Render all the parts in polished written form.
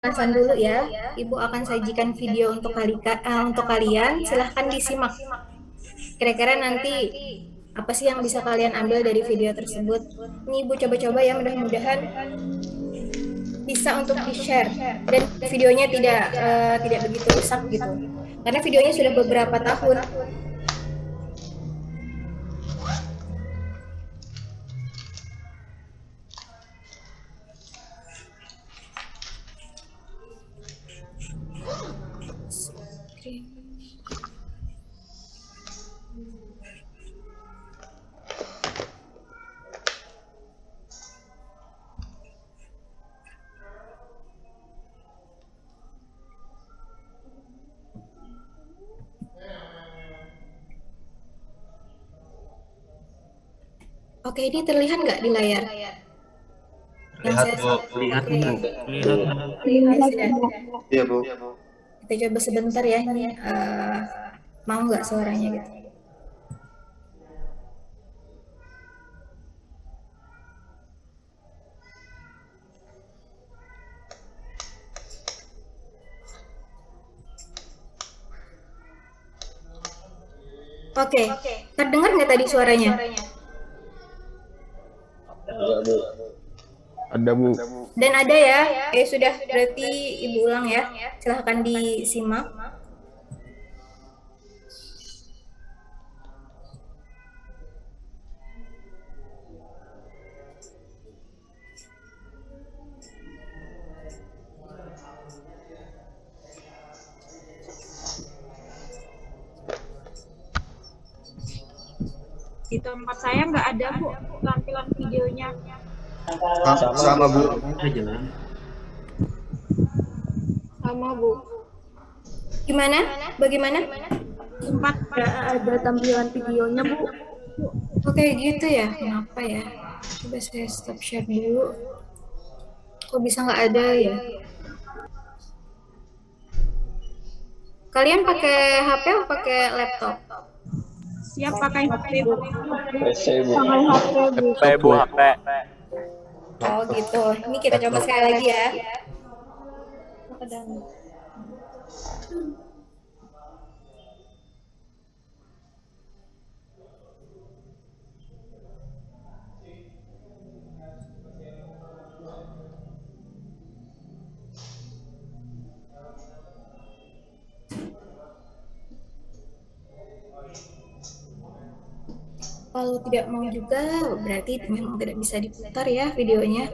Pembahasan dulu ya. Ibu akan sajikan video untuk kalian. Silahkan disimak. Kira-kira nanti apa sih yang bisa kalian ambil dari video tersebut? Ini Ibu coba-coba ya, mudah-mudahan bisa untuk di-share dan videonya tidak begitu rusak gitu. Karena videonya sudah beberapa tahun. Oke, ini terlihat nggak di layar? Yang Lihat, saya Bu. Lihat, Oke. Bu. Lihat, Ya, sudah. Iya, Bu. Kita coba sebentar ya ini mau nggak suaranya gitu. Oke, terdengar nggak tadi suaranya? Ada, Bu. Dan ada ya? Sudah, berarti Ibu ulang ya. Silahkan disimak. Di tempat saya nggak ada, Bu, tampilan videonya. Sama, Bu. jalan. Sama, Bu. Gimana? Bagaimana? Tempat nggak ada tampilan videonya, Bu. Oke, gitu ya. Kenapa ya? Coba saya stop share dulu. Kok bisa nggak ada ya? Kalian pakai HP atau pakai laptop? Siap pakai HP, Bu. PC, Bu. Pakai HP, Bu. HP, Bu. HP. Oh gitu. Ini kita coba sekali lagi ya. Kalau tidak mau juga, berarti memang tidak bisa diputar ya videonya.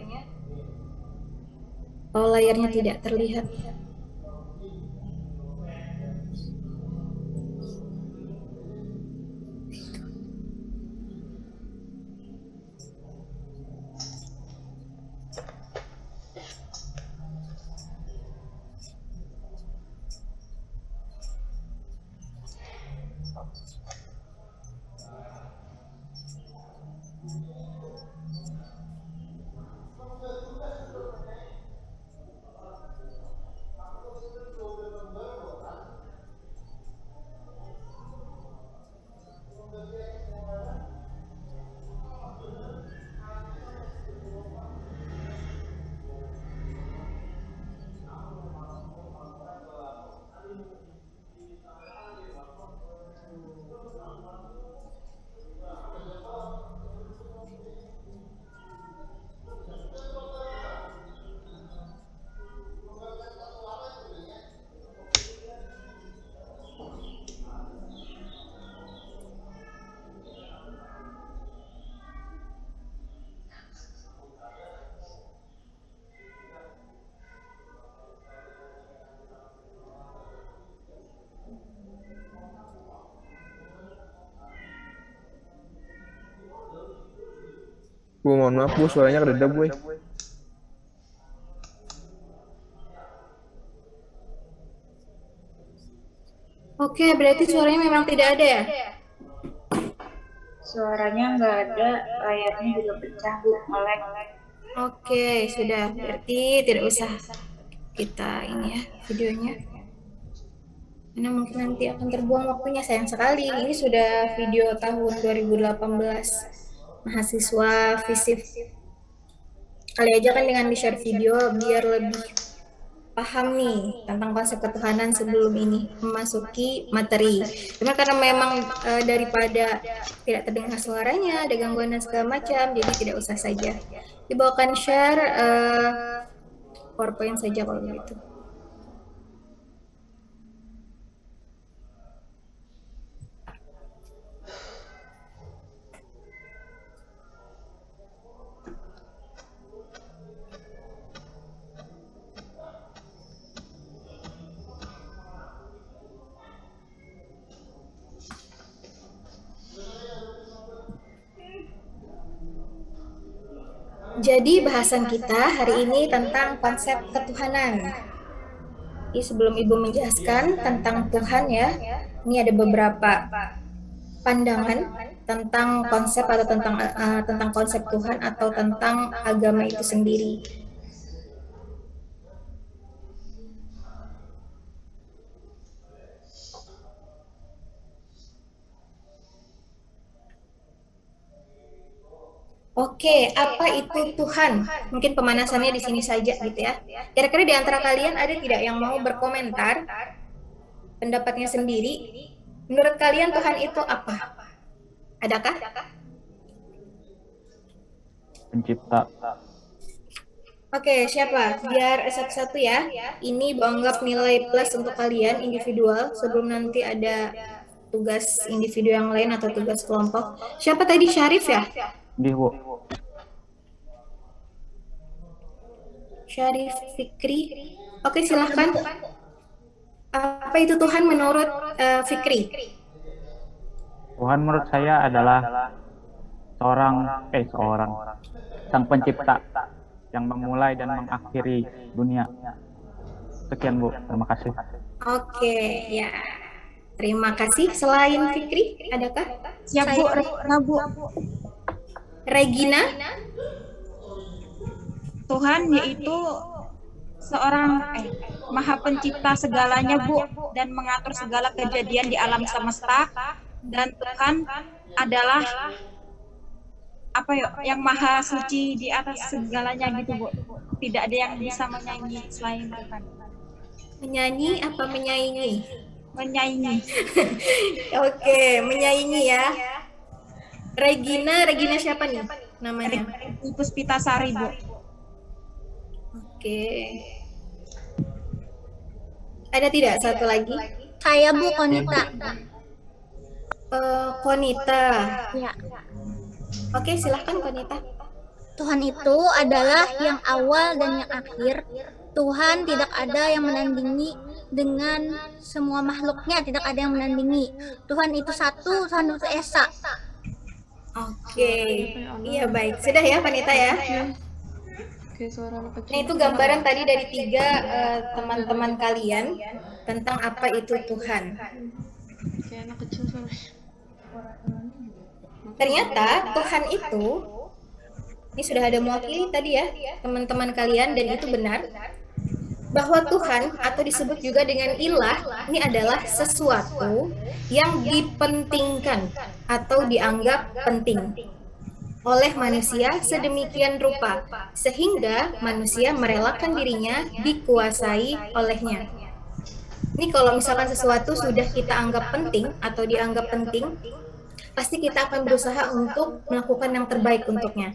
Kalau layarnya tidak terlihat. Bu, mohon maaf, Bu. Suaranya kededap, Bu. Oke, berarti suaranya memang tidak ada ya? Suaranya nggak ada, layarnya juga pecah, Bu. Melek. Oke, sudah. Berarti tidak usah kita ini ya videonya. Karena mungkin nanti akan terbuang waktunya, sayang sekali. Ini sudah video tahun 2018. Mahasiswa FISIP. Kali aja kan dengan di-share video biar lebih paham nih tentang konsep ketuhanan sebelum ini memasuki materi. Cuma karena memang daripada tidak terdengar suaranya, ada gangguan dan segala macam, jadi tidak usah saja. Ibu akan share PowerPoint saja kalau begitu. Jadi bahasan kita hari ini tentang konsep ketuhanan. Jadi sebelum Ibu menjelaskan tentang Tuhan ya, ini ada beberapa pandangan tentang konsep atau tentang konsep Tuhan atau tentang agama itu sendiri. Oke, apa itu Tuhan? Mungkin pemanasannya di sini saja gitu ya. Kira-kira di antara kalian ada tidak yang mau berkomentar pendapatnya sendiri? Menurut kalian Tuhan itu apa? Adakah? Pencipta. Oke, siapa? Biar satu-satu ya. Ini anggap nilai plus untuk kalian individual sebelum nanti ada tugas individu yang lain atau tugas kelompok. Siapa tadi? Syarif ya? Dia, Bu. Syarif Fikri. Oke, silahkan. Apa itu Tuhan menurut Fikri? Tuhan menurut saya adalah sang pencipta yang memulai dan mengakhiri dunia. Sekian, Bu. Terima kasih. Oke, ya. Terima kasih. Selain Fikri, adakah? Siap Bu, Bu. Regina? Tuhan yaitu seorang maha pencipta segalanya Bu, dan mengatur segala kejadian di alam semesta, dan Tuhan adalah yang maha suci di atas segalanya gitu Bu. Tidak ada yang bisa menyanyi selain Tuhan. Menyanyi apa menyaingi? Menyaingi. Oke, menyaingi ya. Regina siapa nih namanya? Puspitasari Bu. Oke. Ada tidak satu lagi? Saya Bu Konita. Konita. Ya. Oke, silahkan Konita. Tuhan itu adalah yang awal dan yang akhir. Tuhan tidak ada yang menandingi dengan semua makhluknya, tidak ada yang menandingi. Tuhan itu satu, Tuhan itu esa. Oke, iya baik. Sudah ya Konita ya? Nah itu gambaran tadi dari tiga teman-teman kalian tentang apa itu Tuhan. Ternyata Tuhan itu, ini sudah ada mewakili tadi ya teman-teman kalian, dan itu benar bahwa Tuhan atau disebut juga dengan ilah ini adalah sesuatu yang dipentingkan atau dianggap penting oleh manusia sedemikian rupa sehingga manusia merelakan dirinya dikuasai olehnya. Ini kalau misalkan sesuatu sudah kita anggap penting atau dianggap penting, pasti kita akan berusaha untuk melakukan yang terbaik untuknya.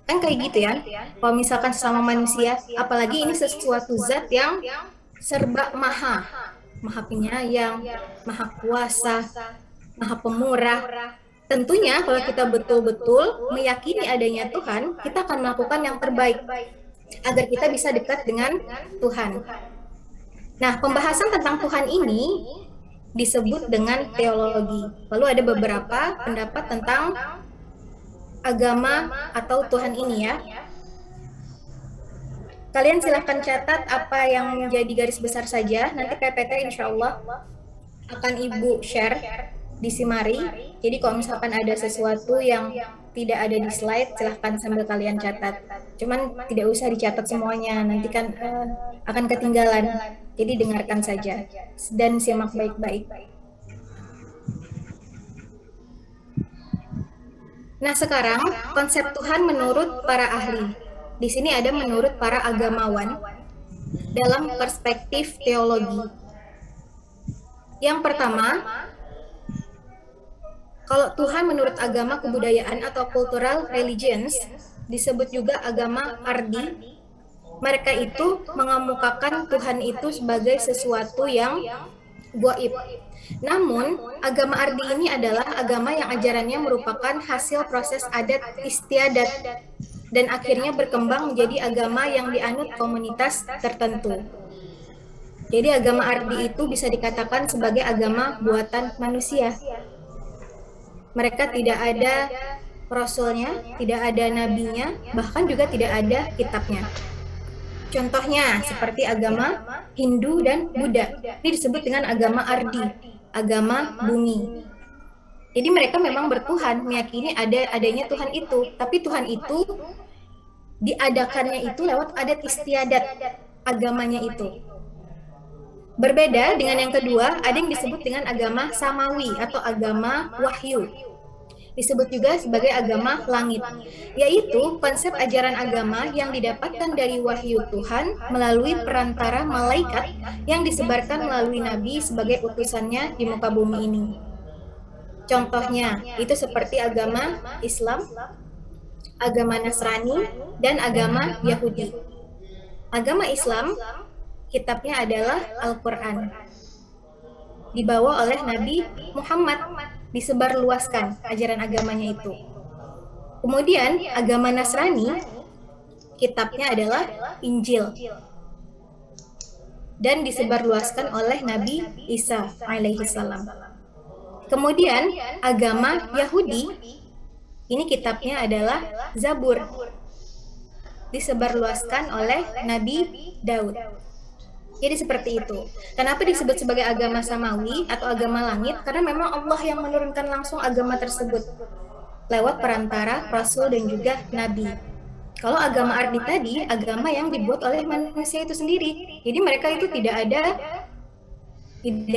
Kan kayak gitu ya, kalau misalkan sesama manusia, apalagi ini sesuatu zat yang serba maha penyayang, maha kuasa, maha pemurah. Tentunya kalau kita betul-betul meyakini adanya Tuhan, kita akan melakukan yang terbaik agar kita bisa dekat dengan Tuhan. Nah, pembahasan tentang Tuhan ini disebut dengan teologi. Lalu ada beberapa pendapat tentang agama atau Tuhan ini ya. Kalian silahkan catat apa yang menjadi garis besar saja. Nanti PPT insya Allah akan Ibu share di Simari. Jadi kalau misalkan ada sesuatu yang tidak ada di slide, silahkan sambil kalian catat. Cuman tidak usah dicatat semuanya, nanti kan akan ketinggalan. Jadi dengarkan saja dan simak baik-baik. Nah sekarang konsep Tuhan menurut para ahli. Di sini ada menurut para agamawan. dalam perspektif teologi. Yang pertama, kalau Tuhan menurut agama kebudayaan atau cultural religions, disebut juga agama ardi, mereka itu mengemukakan Tuhan itu sebagai sesuatu yang gaib. Namun, agama ardi ini adalah agama yang ajarannya merupakan hasil proses adat istiadat dan akhirnya berkembang menjadi agama yang dianut komunitas tertentu. Jadi agama ardi itu bisa dikatakan sebagai agama buatan manusia. Mereka tidak ada rasulnya, tidak ada nabinya, bahkan juga tidak ada kitabnya. Contohnya seperti agama Hindu dan Buddha. Ini disebut dengan agama ardi, agama bumi. Jadi mereka memang bertuhan, meyakini adanya Tuhan itu, tapi Tuhan itu diadakannya itu lewat adat istiadat agamanya itu. Berbeda dengan yang kedua, ada yang disebut dengan agama samawi atau agama wahyu. Disebut juga sebagai agama langit, yaitu konsep ajaran agama yang didapatkan dari wahyu Tuhan melalui perantara malaikat yang disebarkan melalui nabi sebagai utusannya di muka bumi ini. Contohnya, itu seperti agama Islam, agama Nasrani, dan agama Yahudi. Agama Islam, kitabnya adalah Al-Quran. Dibawa oleh Nabi Muhammad, disebarluaskan ajaran agamanya itu. Kemudian agama Nasrani, kitabnya adalah Injil. Dan disebarluaskan oleh Nabi Isa alaihissalam. Kemudian agama Yahudi, ini kitabnya adalah Zabur. Disebarluaskan oleh Nabi Daud. Jadi seperti itu. Kenapa disebut sebagai agama samawi atau agama langit? Karena memang Allah yang menurunkan langsung agama tersebut lewat perantara rasul dan juga nabi. Kalau agama ardi tadi, agama yang dibuat oleh manusia itu sendiri. Jadi mereka itu tidak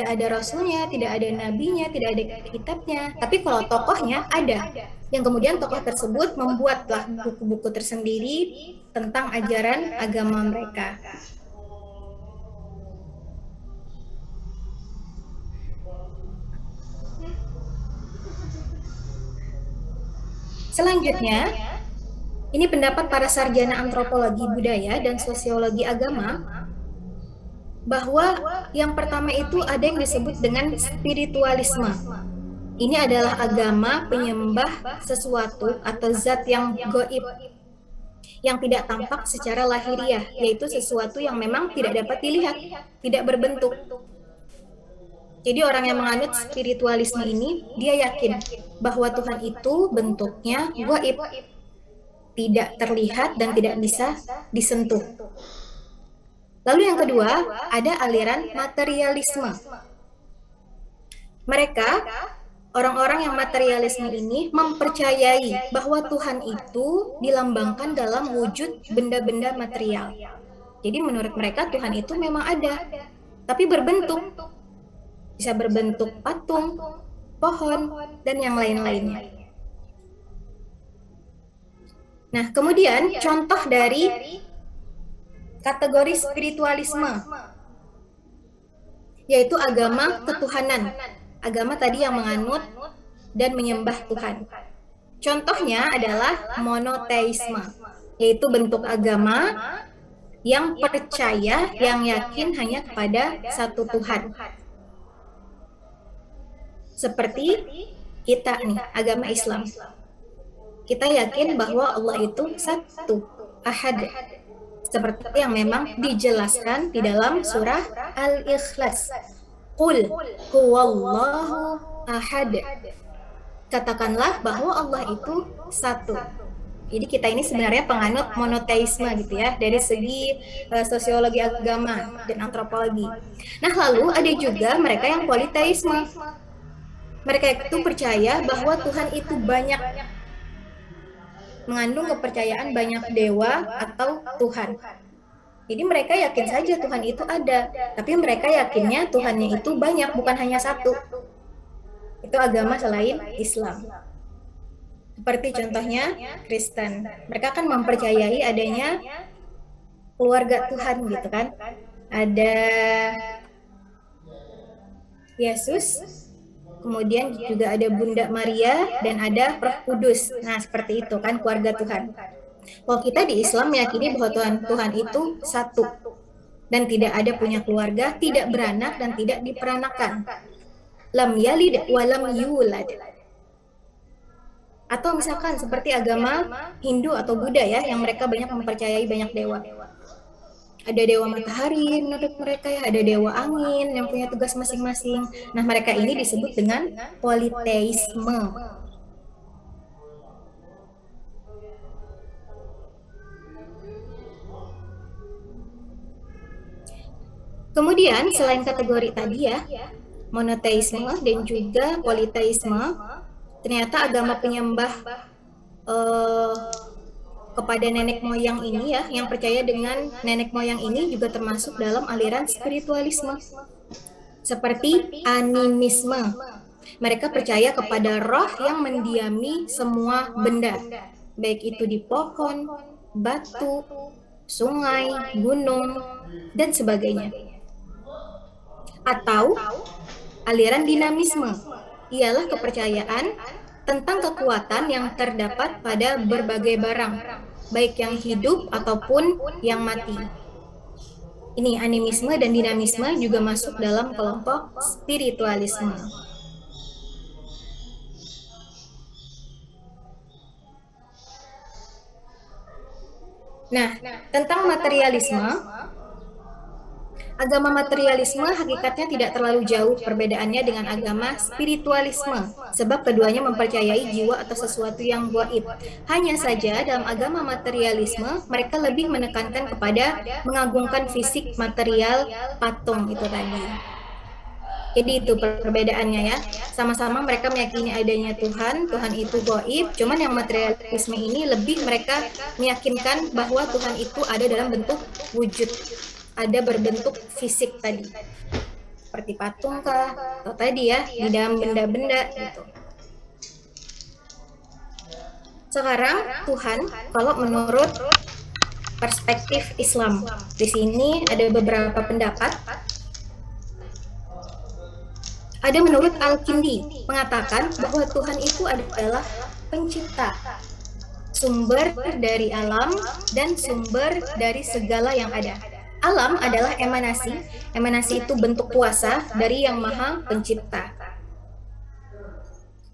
ada rasulnya, tidak ada nabinya, tidak ada kitabnya. Tapi kalau tokohnya ada. Yang kemudian tokoh tersebut membuatlah buku-buku tersendiri tentang ajaran agama mereka. Selanjutnya, ini pendapat para sarjana antropologi budaya dan sosiologi agama, bahwa yang pertama itu ada yang disebut dengan spiritualisme. Ini adalah agama penyembah sesuatu atau zat yang gaib, yang tidak tampak secara lahiriah, yaitu sesuatu yang memang tidak dapat dilihat, tidak berbentuk. Jadi orang yang menganut spiritualisme ini, dia yakin bahwa Tuhan itu bentuknya gaib, tidak terlihat dan tidak bisa disentuh. Lalu yang kedua, ada aliran materialisme. Mereka, orang-orang yang materialisme ini mempercayai bahwa Tuhan itu dilambangkan dalam wujud benda-benda material. Jadi menurut mereka Tuhan itu memang ada, tapi berbentuk. Bisa berbentuk patung, pohon, dan yang lain-lainnya. Nah, kemudian contoh dari kategori spiritualisme, yaitu agama ketuhanan. Agama tadi yang menganut dan menyembah Tuhan. Contohnya adalah monoteisme, yaitu bentuk agama yang percaya, yang yakin hanya kepada satu Tuhan. Seperti kita nih, agama Islam. Kita yakin bahwa Allah itu satu, ahad. Seperti yang memang dijelaskan di dalam surah Al-Ikhlas. Qul huwallahu ahad. Katakanlah bahwa Allah itu satu. Jadi kita ini sebenarnya penganut monoteisme gitu ya, dari segi sosiologi agama dan antropologi. Nah, lalu ada juga mereka yang politeisme. Mereka itu percaya bahwa Tuhan itu banyak, mengandung kepercayaan banyak dewa atau Tuhan. Jadi mereka yakin saja Tuhan itu ada, tapi mereka yakinnya Tuhannya itu banyak, bukan hanya satu. Itu agama selain Islam. Seperti contohnya Kristen. Mereka kan mempercayai adanya keluarga Tuhan gitu kan. Ada Yesus, kemudian juga ada Bunda Maria, dan ada Roh Kudus. Nah, seperti itu kan keluarga Tuhan. Kalau kita di Islam meyakini bahwa Tuhan itu satu, dan tidak ada punya keluarga, tidak beranak, dan tidak diperanakan. Lam yalid wa lam yulad. Atau misalkan seperti agama Hindu atau Buddha ya, yang mereka banyak mempercayai banyak dewa. Ada dewa matahari menurut mereka ya, ada dewa angin yang punya tugas masing-masing. Nah, mereka ini disebut dengan politeisme. Kemudian selain kategori tadi ya, monoteisme dan juga politeisme, ternyata agama penyembah kepada nenek moyang ini ya, yang percaya dengan nenek moyang ini juga termasuk dalam aliran spiritualisme. Seperti animisme. Mereka percaya kepada roh yang mendiami semua benda, baik itu di pohon, batu, sungai, gunung, dan sebagainya. Atau aliran dinamisme, ialah kepercayaan tentang kekuatan yang terdapat pada berbagai barang, baik yang hidup ataupun yang mati. Ini animisme dan dinamisme juga masuk dalam kelompok spiritualisme. Nah, tentang materialisme, agama materialisme hakikatnya tidak terlalu jauh perbedaannya dengan agama spiritualisme, sebab keduanya mempercayai jiwa atau sesuatu yang gaib. Hanya saja dalam agama materialisme, mereka lebih menekankan kepada mengagungkan fisik material patung itu tadi. Jadi itu perbedaannya ya. Sama-sama mereka meyakini adanya Tuhan, Tuhan itu gaib, cuman yang materialisme ini lebih mereka meyakinkan bahwa Tuhan itu ada dalam bentuk wujud, ada berbentuk fisik tadi, seperti patung kah, atau tadi ya di dalam benda-benda gitu. Sekarang Tuhan, kalau menurut perspektif Islam, di sini ada beberapa pendapat. Ada menurut Al-Kindi mengatakan bahwa Tuhan itu adalah pencipta, sumber dari alam dan sumber dari segala yang ada. Alam adalah emanasi. Emanasi itu bentuk kuasa dari Yang Maha Pencipta.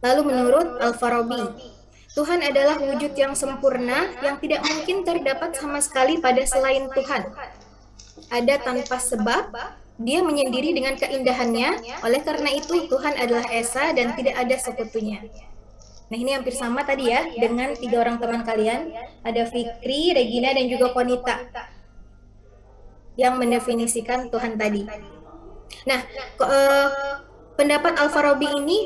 Lalu menurut Al-Farabi, Tuhan adalah wujud yang sempurna yang tidak mungkin terdapat sama sekali pada selain Tuhan. Ada tanpa sebab, dia menyendiri dengan keindahannya, oleh karena itu Tuhan adalah Esa dan tidak ada sekutunya. Nah, ini hampir sama tadi ya dengan 3 orang teman kalian, ada Fikri, Regina, dan juga Konita, yang mendefinisikan Tuhan tadi. Nah, pendapat Al-Farabi ini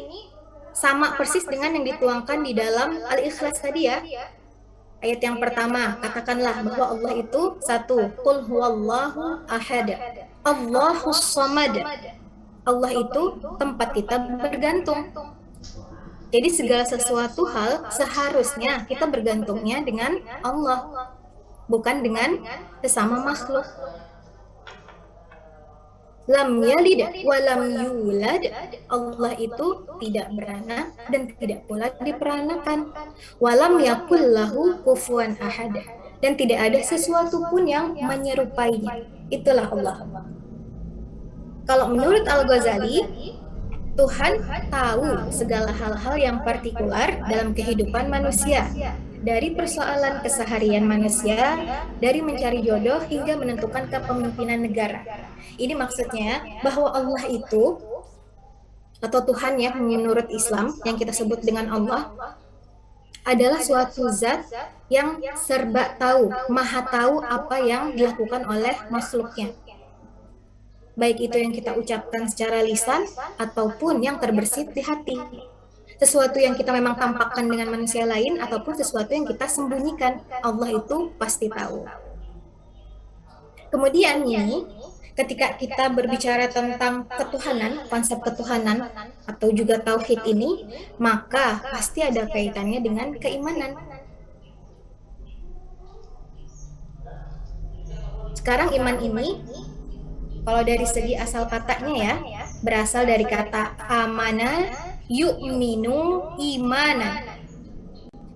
sama persis dengan yang dituangkan di dalam Al-Ikhlas tadi ya. Ayat yang pertama, katakanlah bahwa Allah itu satu. Qul huwallahu ahad. Allahus samad. Allah itu tempat kita bergantung. Jadi segala sesuatu hal seharusnya kita bergantungnya dengan Allah, bukan dengan sesama makhluk. Lam yalid wa lam yulad. Allah itu tidak beranak dan tidak pula diperanakan. Walam yakul lahu kufuwan ahad. Dan tidak ada sesuatu pun yang menyerupainya. Itulah Allah. Kalau menurut Al-Ghazali, Tuhan tahu segala hal-hal yang partikular dalam kehidupan manusia, dari persoalan keseharian manusia, dari mencari jodoh hingga menentukan kepemimpinan negara. Ini maksudnya bahwa Allah itu, atau Tuhan ya menurut Islam yang kita sebut dengan Allah, adalah suatu zat yang serba tahu, maha tahu apa yang dilakukan oleh makhluknya. Baik itu yang kita ucapkan secara lisan ataupun yang terbersit di hati. Sesuatu yang kita memang tampakkan dengan manusia lain ataupun sesuatu yang kita sembunyikan, Allah itu pasti tahu. Kemudian ini, ketika kita berbicara tentang ketuhanan, konsep ketuhanan atau juga tauhid ini, maka pasti ada kaitannya dengan keimanan. Sekarang iman ini, kalau dari segi asal katanya ya, berasal dari kata amana yu'minu imanan.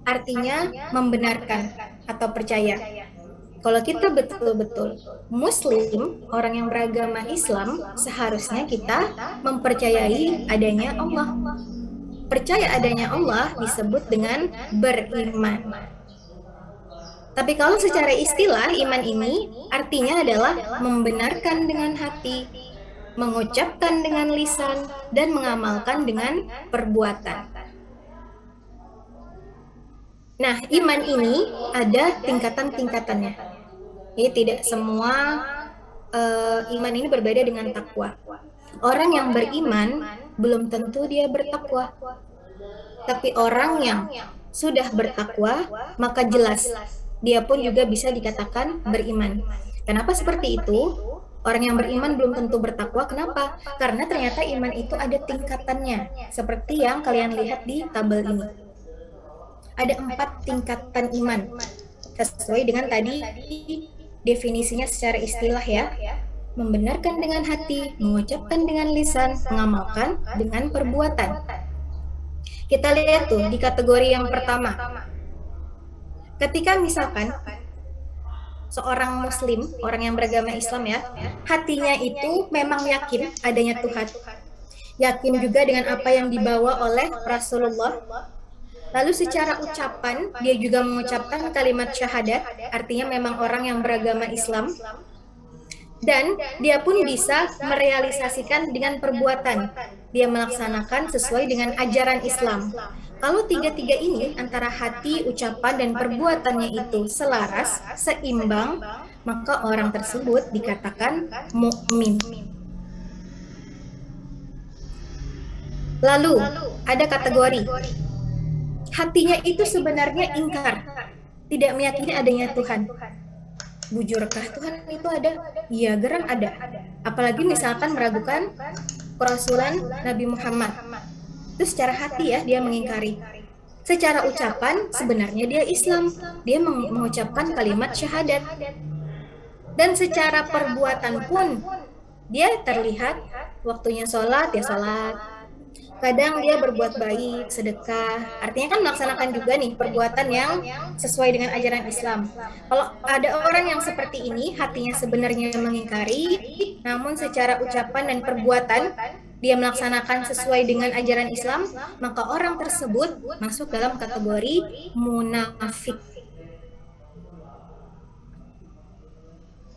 Artinya membenarkan atau percaya. Kalau kita betul-betul Muslim, orang yang beragama Islam, seharusnya kita mempercayai adanya Allah. Percaya adanya Allah disebut dengan beriman. Tapi kalau secara istilah, iman ini artinya adalah membenarkan dengan hati, mengucapkan dengan lisan, dan mengamalkan dengan perbuatan. Nah, iman ini ada tingkatan-tingkatannya. Jadi tidak semua iman ini berbeda dengan takwa. Orang yang beriman belum tentu dia bertakwa. Tapi orang yang sudah bertakwa, maka jelas dia pun juga bisa dikatakan beriman. Kenapa seperti itu? Orang yang beriman belum tentu bertakwa. Kenapa? Karena ternyata iman itu ada tingkatannya. Seperti yang kalian lihat di tabel ini. Ada 4 tingkatan iman. Sesuai dengan tadi definisinya secara istilah ya. Membenarkan dengan hati, mengucapkan dengan lisan, mengamalkan dengan perbuatan. Kita lihat tuh di kategori yang pertama. Ketika misalkan seorang muslim, orang yang beragama Islam ya, hatinya itu memang yakin adanya Tuhan. Yakin juga dengan apa yang dibawa oleh Rasulullah. Lalu secara ucapan, dia juga mengucapkan kalimat syahadat, artinya memang orang yang beragama Islam. Dan dia pun bisa merealisasikan dengan perbuatan. Dia melaksanakan sesuai dengan ajaran Islam. Kalau tiga-tiga ini, antara hati, ucapan, dan perbuatannya itu selaras, seimbang, maka orang tersebut dikatakan mukmin. Lalu, ada kategori. Hatinya itu sebenarnya ingkar, tidak meyakini adanya Tuhan. Bujurkah Tuhan itu ada? Iya, geram ada. Apalagi misalkan meragukan kerasulan Nabi Muhammad. Itu secara hati ya, dia mengingkari. Secara ucapan, sebenarnya dia Islam. Dia mengucapkan kalimat syahadat. Dan secara perbuatan pun, dia terlihat waktunya sholat, ya sholat. Kadang dia berbuat baik, sedekah. Artinya kan melaksanakan juga nih perbuatan yang sesuai dengan ajaran Islam. Kalau ada orang yang seperti ini, hatinya sebenarnya mengingkari, namun secara ucapan dan perbuatan dia melaksanakan sesuai dengan ajaran Islam, maka orang tersebut masuk dalam kategori munafik.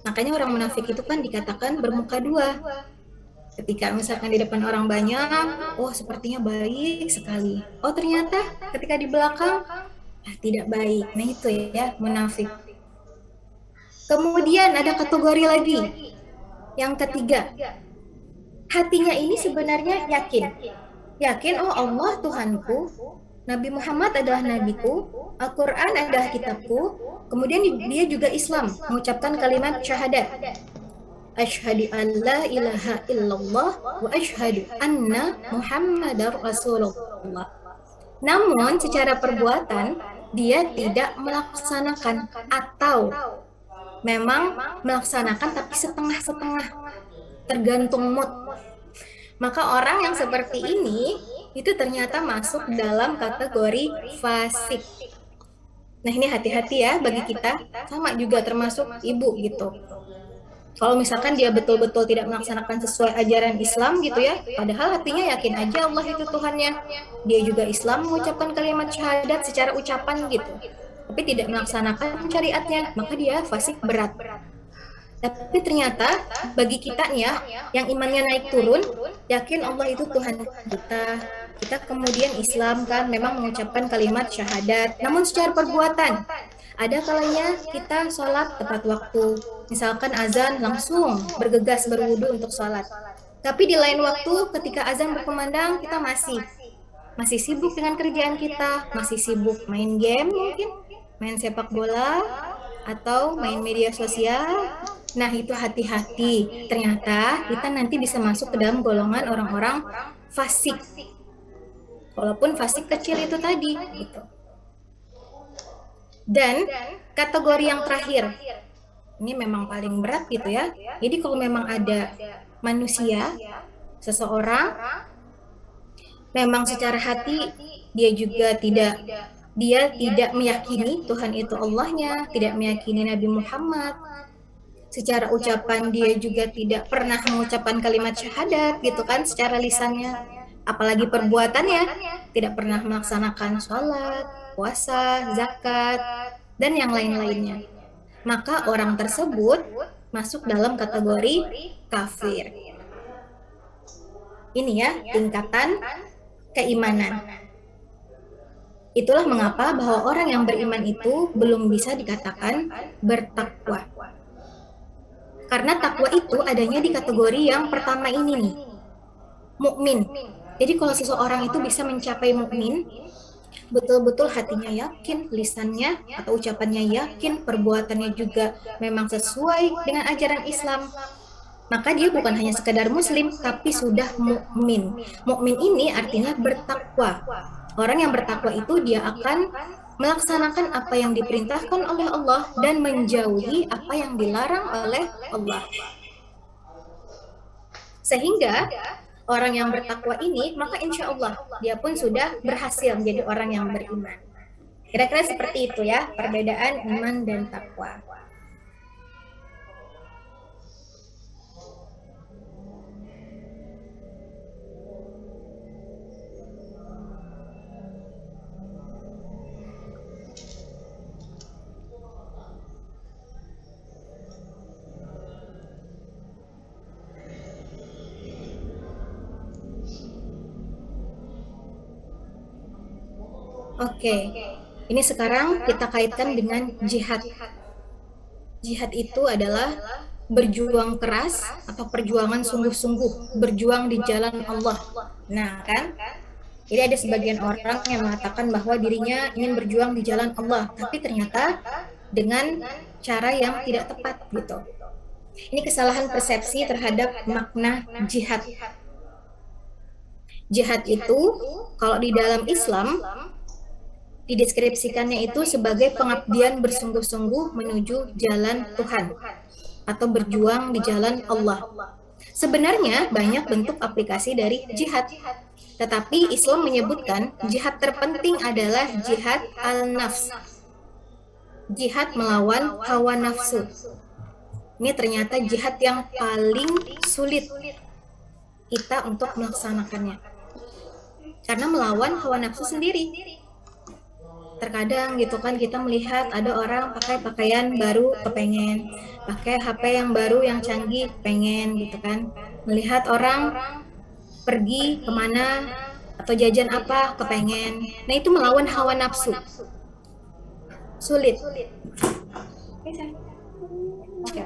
Makanya orang munafik itu kan dikatakan bermuka dua. Ketika misalkan di depan orang banyak, oh sepertinya baik sekali. Oh ternyata ketika di belakang, tidak baik. Nah itu ya, munafik. Kemudian ada kategori lagi. Yang ketiga, hatinya ini sebenarnya yakin. Yakin, oh Allah Tuhanku, Nabi Muhammad adalah nabiku, Al-Quran adalah kitabku, kemudian dia juga Islam, mengucapkan kalimat syahadat. Asyhadu an la ilaha illallah wa asyhadu anna Muhammadar Rasulullah. Namun secara perbuatan dia tidak melaksanakan atau memang melaksanakan tapi setengah-setengah, tergantung mood. Maka orang yang seperti ini itu ternyata masuk dalam kategori fasik. Nah ini hati-hati ya bagi kita, sama juga termasuk ibu gitu. Kalau misalkan dia betul-betul tidak melaksanakan sesuai ajaran Islam gitu ya, padahal hatinya yakin aja Allah itu Tuhannya. Dia juga Islam mengucapkan kalimat syahadat secara ucapan gitu, tapi tidak melaksanakan syariatnya, maka dia fasik berat. Tapi ternyata bagi kitanya yang imannya naik turun, yakin Allah itu Tuhan kita kemudian Islam kan memang mengucapkan kalimat syahadat, namun secara perbuatan ada kalanya kita sholat tepat waktu, misalkan azan langsung bergegas berwudu untuk sholat. Tapi di lain waktu ketika azan berkumandang kita masih sibuk dengan kerjaan kita, masih sibuk main game mungkin, main sepak bola atau main media sosial. Nah itu hati-hati, ternyata kita nanti bisa masuk ke dalam golongan orang-orang fasik. Walaupun fasik kecil itu tadi gitu. Dan kategori yang terakhir, ini memang paling berat gitu ya. Jadi kalau memang ada manusia, seseorang, memang secara hati dia juga tidak meyakini Tuhan itu Allahnya, tidak meyakini Nabi Muhammad. Secara ucapan dia juga tidak pernah mengucapkan kalimat syahadat gitu kan secara lisannya. Apalagi perbuatannya tidak pernah melaksanakan sholat, puasa, zakat, dan yang lain-lainnya. Maka orang tersebut masuk dalam kategori kafir. Ini ya tingkatan keimanan. Itulah mengapa bahwa orang yang beriman itu belum bisa dikatakan bertakwa. Karena takwa itu adanya di kategori yang pertama ini nih, mukmin. Jadi kalau seseorang itu bisa mencapai mukmin, betul-betul hatinya yakin, lisannya atau ucapannya yakin, perbuatannya juga memang sesuai dengan ajaran Islam, maka dia bukan hanya sekedar muslim, tapi sudah mukmin. Mukmin ini artinya bertakwa. Orang yang bertakwa itu dia akan melaksanakan apa yang diperintahkan oleh Allah dan menjauhi apa yang dilarang oleh Allah. Sehingga orang yang bertakwa ini, maka insya Allah dia pun sudah berhasil menjadi orang yang beriman. Kira-kira seperti itu ya, perbedaan iman dan takwa. Oke, ini sekarang kita kaitkan dengan jihad. Jihad itu adalah berjuang keras atau perjuangan sungguh-sungguh, berjuang di jalan Allah. Nah kan, jadi ada sebagian orang yang mengatakan bahwa dirinya ingin berjuang di jalan Allah, tapi ternyata dengan cara yang tidak tepat gitu. Ini kesalahan persepsi terhadap makna jihad. Jihad itu kalau di dalam Islam dideskripsikannya itu sebagai pengabdian bersungguh-sungguh menuju jalan Tuhan atau berjuang di jalan Allah. Sebenarnya banyak bentuk aplikasi dari jihad, tetapi Islam menyebutkan jihad terpenting adalah jihad al-nafs, jihad melawan hawa nafsu. Ini ternyata jihad yang paling sulit kita untuk melaksanakannya, karena melawan hawa nafsu sendiri. Terkadang gitu kan kita melihat ada orang pakai pakaian baru kepengen, pakai HP yang baru yang canggih pengen gitu kan, melihat orang pergi kemana atau jajan apa kepengen. Nah itu melawan hawa nafsu, sulit. Oke.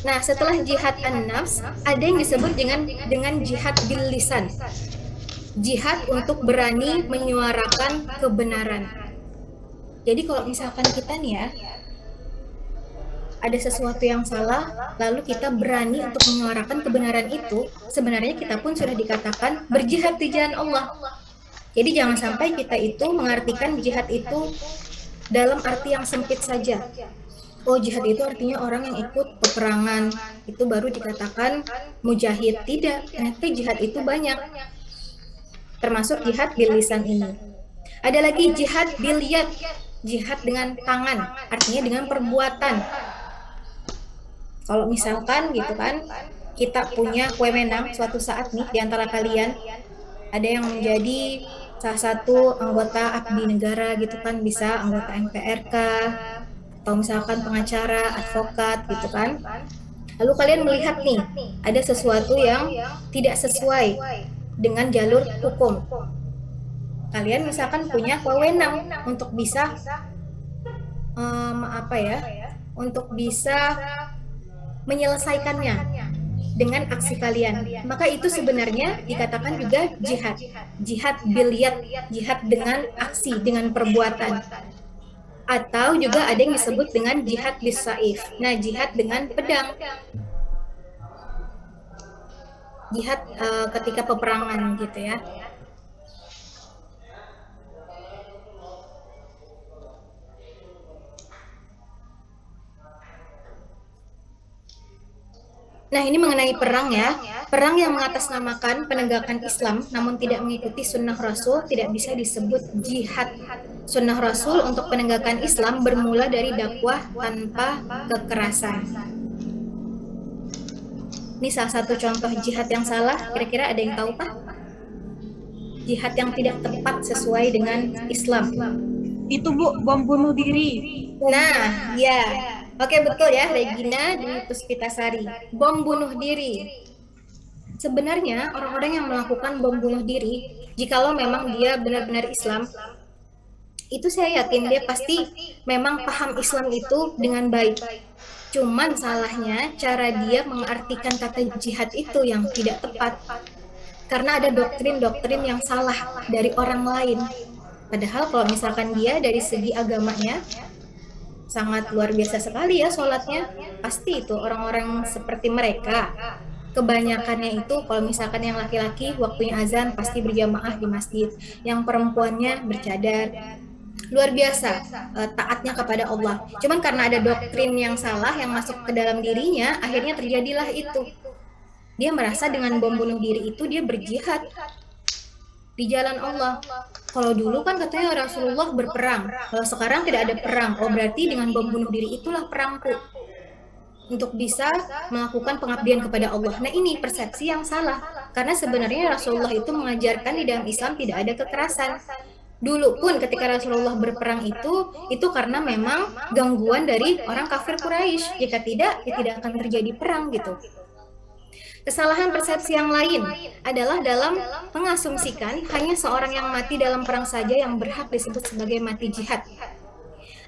Nah, setelah jihad an-nafs, ada yang disebut dengan jihad bil lisan. Jihad untuk berani menyuarakan kebenaran. Jadi kalau misalkan kita nih ya, ada sesuatu yang salah, lalu kita berani untuk menyuarakan kebenaran itu, sebenarnya kita pun sudah dikatakan berjihad di jalan Allah. Jadi jangan sampai kita itu mengartikan jihad itu dalam arti yang sempit saja. Oh, jihad itu artinya orang yang ikut peperangan, itu baru dikatakan mujahid. Tidak, ternyata jihad itu banyak. Termasuk jihad bil lisan ini. Ada lagi jihad bil yad, jihad dengan tangan, artinya dengan perbuatan. Kalau misalkan gitu kan, kita punya wewenang suatu saat nih di antara kalian, ada yang menjadi salah satu anggota abdi negara gitu kan, bisa anggota MPRK, atau misalkan pengacara, advokat gitu kan. Lalu kalian melihat nih, ada sesuatu yang tidak sesuai dengan jalur hukum. Kalian misalkan punya wewenang untuk bisa untuk bisa menyelesaikannya dengan aksi kalian. Maka itu sebenarnya dikatakan juga jihad. Jihad bilyad, jihad dengan aksi, dengan perbuatan. Atau juga ada yang disebut dengan jihad bisaif. Nah, jihad dengan pedang. Jihad ketika peperangan gitu ya. Nah, ini mengenai perang ya. Perang yang mengatasnamakan penegakan Islam namun tidak mengikuti sunnah Rasul tidak bisa disebut jihad. Sunnah Rasul untuk penegakan Islam bermula dari dakwah tanpa kekerasan. Ini salah satu contoh jihad yang salah. Kira-kira ada yang tahu Pak? Jihad yang tidak tepat sesuai dengan Islam. Itu Bu, bom bunuh diri. Nah, ya. Oke, betul ya, Regina Dwi Puspitasari. Bom bunuh diri. Sebenarnya orang-orang yang melakukan bom bunuh diri, jikalau memang dia benar-benar Islam, itu saya yakin dia pasti memang paham Islam itu dengan baik. Cuman salahnya cara dia mengartikan kata jihad itu yang tidak tepat. Karena ada doktrin-doktrin yang salah dari orang lain. Padahal kalau misalkan dia dari segi agamanya sangat luar biasa sekali ya sholatnya, pasti itu orang-orang seperti mereka kebanyakannya itu kalau misalkan yang laki-laki waktunya azan pasti berjamaah di masjid, yang perempuannya bercadar, luar biasa taatnya kepada Allah. Cuman karena ada doktrin yang salah yang masuk ke dalam dirinya, akhirnya terjadilah itu. Dia merasa dengan bom bunuh diri itu dia berjihad di jalan Allah. Kalau dulu kan katanya Rasulullah berperang, kalau sekarang tidak ada perang, oh berarti dengan bom bunuh diri itulah perangku untuk bisa melakukan pengabdian kepada Allah. Nah, ini persepsi yang salah, karena sebenarnya Rasulullah itu mengajarkan di dalam Islam tidak ada kekerasan. Dulu pun ketika Rasulullah berperang itu karena memang gangguan dari orang kafir Quraisy. Jika tidak, ya tidak akan terjadi perang gitu. Kesalahan persepsi yang lain adalah dalam mengasumsikan hanya seorang yang mati dalam perang saja yang berhak disebut sebagai mati jihad.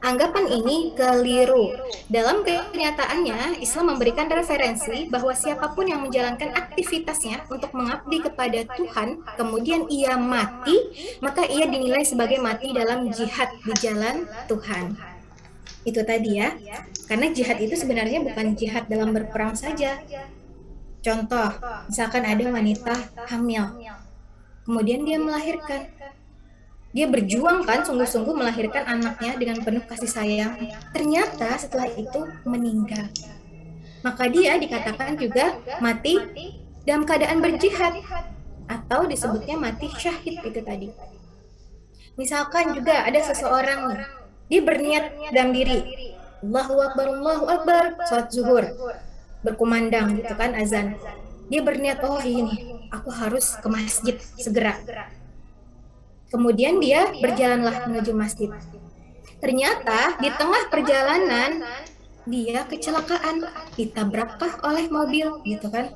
Anggapan ini keliru. Dalam kenyataannya, Islam memberikan referensi bahwa siapapun yang menjalankan aktivitasnya untuk mengabdi kepada Tuhan, kemudian ia mati, maka ia dinilai sebagai mati dalam jihad di jalan Tuhan. Itu tadi ya, karena jihad itu sebenarnya bukan jihad dalam berperang saja. Contoh, misalkan ada wanita hamil, kemudian dia melahirkan. Dia berjuang kan sungguh-sungguh melahirkan anaknya dengan penuh kasih sayang. Ternyata setelah itu meninggal. Maka dia dikatakan juga mati dalam keadaan berjihad. Atau disebutnya mati syahid itu tadi. Misalkan juga ada seseorang, dia berniat dalam diri. Allahu Akbar, salat zuhur. Berkumandang gitu kan azan. Dia berniat, oh ini aku harus ke masjid segera. Kemudian dia berjalanlah menuju masjid. Ternyata di tengah perjalanan dia kecelakaan, ditabrakkah oleh mobil gitu kan,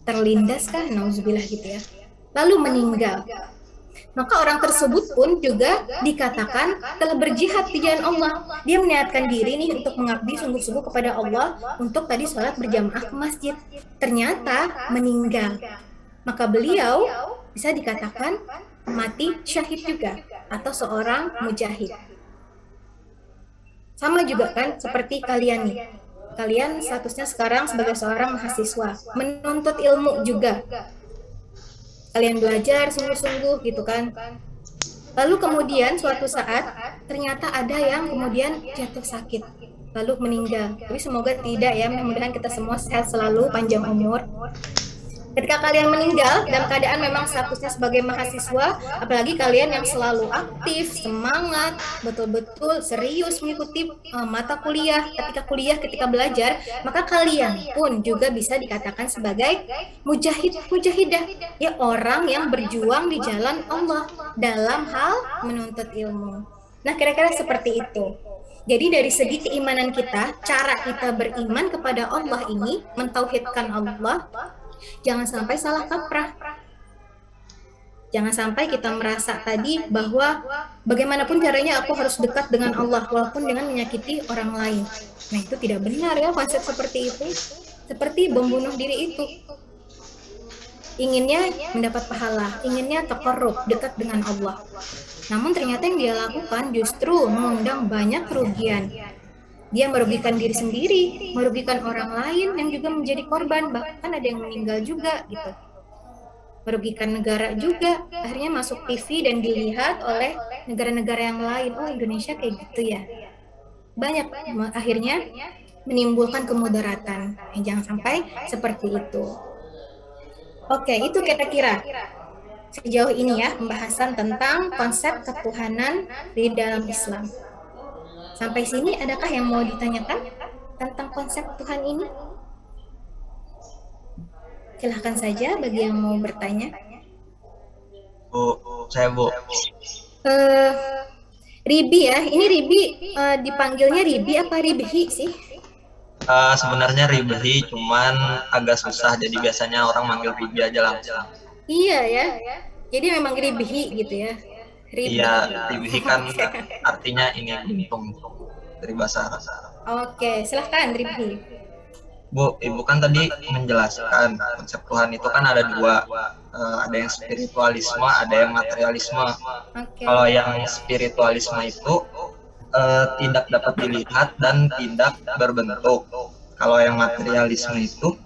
terlindaskah, nauzubillah gitu ya, lalu meninggal. Maka orang tersebut pun juga dikatakan telah berjihad di jalan Allah. Dia meniatkan diri nih untuk mengabdi sungguh-sungguh kepada Allah untuk tadi sholat berjamaah ke masjid. Ternyata meninggal. Maka beliau bisa dikatakan mati syahid juga atau seorang mujahid. Sama juga kan seperti kalian nih. Kalian statusnya sekarang sebagai seorang mahasiswa, menuntut ilmu juga. Kalian belajar sungguh-sungguh gitu kan. Lalu kemudian suatu saat ternyata ada yang kemudian jatuh sakit lalu meninggal. Tapi semoga tidak ya, mudah-mudahan kita semua sehat selalu, panjang umur. Ketika kalian meninggal dalam keadaan memang statusnya sebagai mahasiswa, apalagi kalian yang selalu aktif, semangat, betul-betul serius mengikuti mata kuliah, ketika belajar, maka kalian pun juga bisa dikatakan sebagai mujahidah, ya orang yang berjuang di jalan Allah dalam hal menuntut ilmu. Nah, kira-kira seperti itu. Jadi dari segi keimanan kita, cara kita beriman kepada Allah ini, mentauhidkan Allah, jangan sampai salah kaprah. Jangan sampai kita merasa tadi bahwa bagaimanapun caranya aku harus dekat dengan Allah walaupun dengan menyakiti orang lain. Nah, itu tidak benar ya konsep seperti itu. Seperti bom bunuh diri itu. Inginnya mendapat pahala, inginnya takarrub, dekat dengan Allah. Namun ternyata yang dia lakukan justru mengundang banyak kerugian. Dia merugikan diri sendiri, merugikan orang lain yang juga menjadi korban, bahkan ada yang meninggal juga gitu. Merugikan negara juga, akhirnya masuk TV dan dilihat oleh negara-negara yang lain. Oh, Indonesia kayak gitu ya. Banyak akhirnya menimbulkan kemudaratan. Jangan sampai seperti itu. Oke, itu kira-kira sejauh ini ya pembahasan tentang konsep ketuhanan di dalam Islam. Sampai sini adakah yang mau ditanyakan tentang konsep Tuhan ini? Silahkan saja bagi yang mau bertanya. Bu, saya Bu. Ribi ya, ini Ribi dipanggilnya Ribi apa Ribhi sih? Sebenarnya Ribhi, cuman agak susah, jadi biasanya orang manggil Ribi aja langsung. Iya ya, jadi memang Ribhi gitu ya. Ribhi. Iya, Ribhi kan artinya ini buntung dari bahasa Arab. Oke, silahkan Ribhi. Bu, Ibu kan tadi menjelaskan konsep Tuhan itu kan ada dua, ada yang spiritualisme, ada yang materialisme. Oke. Kalau yang spiritualisme itu tidak dapat dilihat dan tidak berbentuk. Kalau yang materialisme itu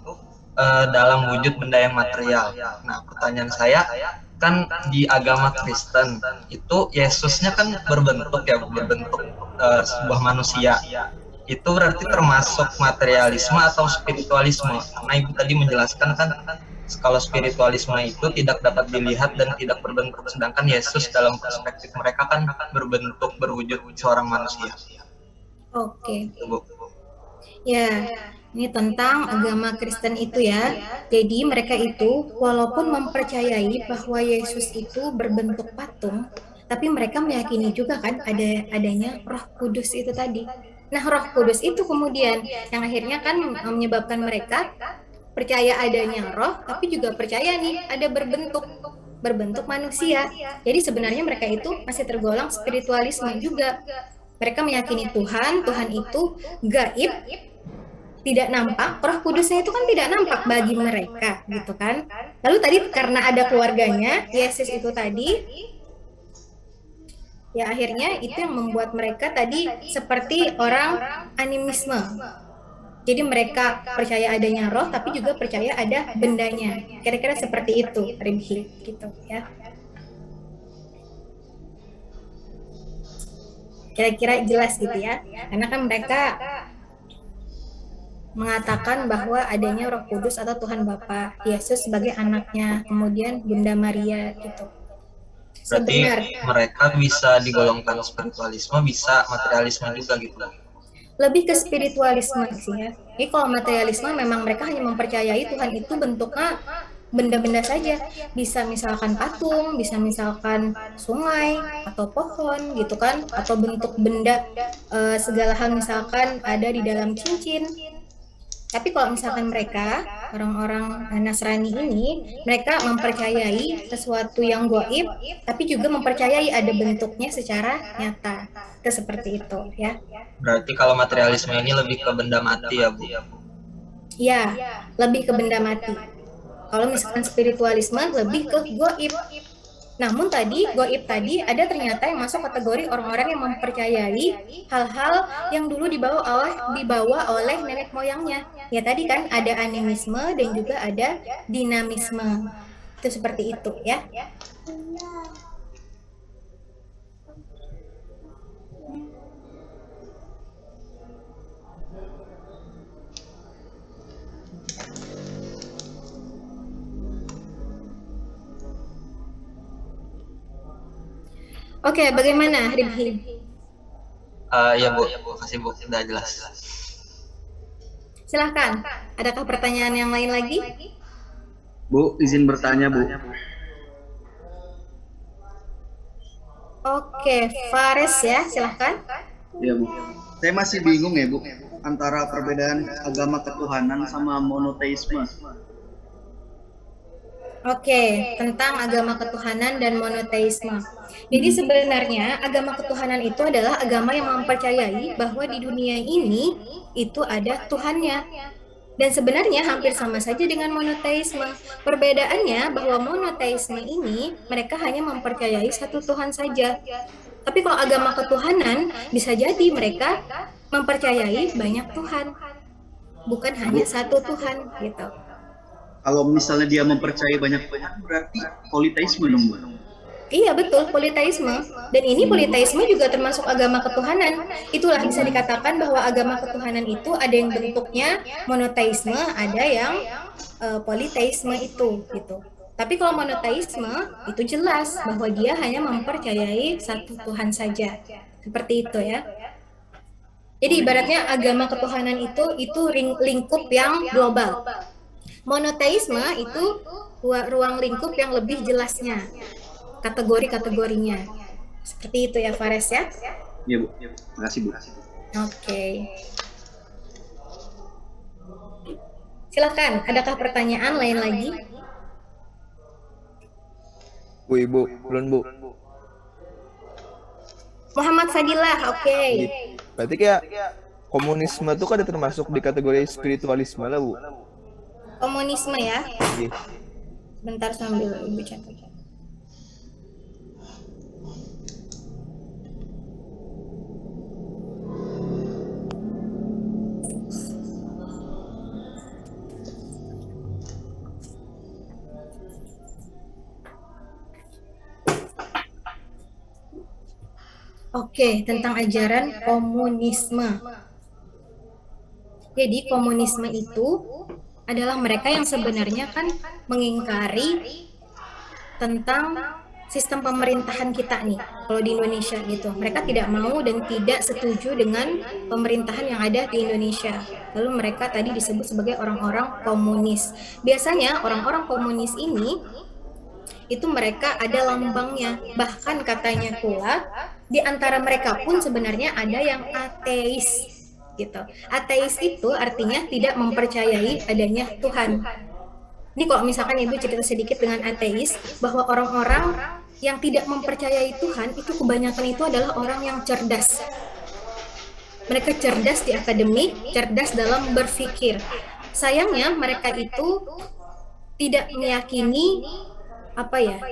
dalam wujud benda yang material. Nah, pertanyaan saya kan di agama Kristen itu Yesusnya kan berbentuk ya, berbentuk sebuah manusia. Itu berarti termasuk materialisme atau spiritualisme? Karena Ibu tadi menjelaskan kan kalau spiritualisme itu tidak dapat dilihat dan tidak berbentuk, sedangkan Yesus dalam perspektif mereka kan berbentuk, berwujud seorang manusia. Oke. Bu. Ya, ini tentang agama Kristen itu ya. Jadi mereka itu walaupun mempercayai bahwa Yesus itu berbentuk patung, tapi mereka meyakini juga kan adanya Roh Kudus itu tadi. Nah, Roh Kudus itu kemudian yang akhirnya kan menyebabkan mereka percaya adanya roh, tapi juga percaya nih ada berbentuk manusia. Jadi sebenarnya mereka itu masih tergolong spiritualisme juga. Mereka meyakini Tuhan itu gaib, tidak nampak. Roh Kudusnya itu kan tidak nampak bagi mereka, gitu kan. Lalu tadi karena ada keluarganya, Yesus itu tadi, ya akhirnya itu yang membuat mereka tadi seperti orang animisme. Jadi mereka percaya adanya roh, tapi juga percaya ada bendanya. Kira-kira seperti itu, Ribhi, gitu ya. Kira-kira jelas gitu ya. Karena kan mereka mengatakan bahwa adanya Roh Kudus atau Tuhan Bapa, Yesus sebagai anaknya, kemudian Bunda Maria gitu. Berarti mereka bisa digolongkan spiritualisme, bisa materialisme juga gitu. Lebih ke spiritualisme sih ya. Jadi kalau materialisme memang mereka hanya mempercayai Tuhan itu bentuknya benda-benda saja. Bisa misalkan patung, bisa misalkan sungai atau pohon gitu kan, atau bentuk benda segala hal misalkan ada di dalam cincin. Tapi kalau misalkan mereka, orang-orang Nasrani ini, mereka mempercayai sesuatu yang gaib, tapi juga mempercayai ada bentuknya secara nyata. Itu seperti itu ya. Berarti kalau materialisme ini lebih ke benda mati ya, Bu? Ya, lebih ke benda mati. Kalau misalkan spiritualisme lebih ke gaib. Namun tadi gaib tadi ada ternyata yang masuk kategori orang-orang yang mempercayai hal-hal yang dulu dibawa oleh nenek moyangnya. Ya tadi kan ada animisme dan juga ada dinamisme. Itu seperti itu ya. Oke, bagaimana Ribhi? Ya Bu, makasih Bu, sudah jelas. Silahkan, adakah pertanyaan yang lain lagi? Bu, izin bertanya Bu. Oke, Fares ya, silahkan. Iya Bu. Saya masih bingung ya Bu, antara perbedaan agama ketuhanan sama monoteisme. Oke, tentang agama ketuhanan dan monoteisme. Jadi sebenarnya agama ketuhanan itu adalah agama yang mempercayai bahwa di dunia ini itu ada Tuhannya. Dan sebenarnya hampir sama saja dengan monoteisme. Perbedaannya bahwa monoteisme ini mereka hanya mempercayai satu Tuhan saja. Tapi kalau agama ketuhanan bisa jadi mereka mempercayai banyak Tuhan, bukan hanya satu Tuhan gitu. Kalau misalnya dia mempercayai banyak-banyak berarti politeisme dong, Bu. Iya betul, politeisme. Dan ini politeisme juga termasuk agama ketuhanan. Itulah bisa dikatakan bahwa agama ketuhanan itu ada yang bentuknya monoteisme, ada yang politeisme itu gitu. Tapi kalau monoteisme itu jelas bahwa dia hanya mempercayai satu Tuhan saja. Seperti itu ya. Jadi ibaratnya agama ketuhanan itu lingkup yang global. Monoteisme itu ruang lingkup yang lebih jelasnya, kategori-kategorinya. Seperti itu ya Fares ya. Iya, Bu. Makasih, Bu. Oke. Silakan, adakah pertanyaan lain lagi? Bu, Ibu, belum Bu. Muhammad Fadilah, oke. Berarti kayak komunisme tuh kan termasuk di kategori spiritualisme lah Bu. Komunisme ya. Iya. Bentar sambil Ibu catat. Oke, tentang ajaran komunisme. Jadi komunisme itu adalah mereka yang sebenarnya kan mengingkari tentang sistem pemerintahan kita nih, kalau di Indonesia gitu. Mereka tidak mau dan tidak setuju dengan pemerintahan yang ada di Indonesia. Lalu mereka tadi disebut sebagai orang-orang komunis. Biasanya orang-orang komunis ini itu mereka ada lambangnya, bahkan katanya pula di antara mereka pun sebenarnya ada yang ateis gitu. Ateis itu artinya tidak mempercayai adanya Tuhan. Ini kalau misalkan Ibu cerita sedikit dengan ateis, bahwa orang-orang yang tidak mempercayai Tuhan itu kebanyakan itu adalah orang yang cerdas. Mereka cerdas di akademik, cerdas dalam berpikir. Sayangnya mereka itu tidak meyakini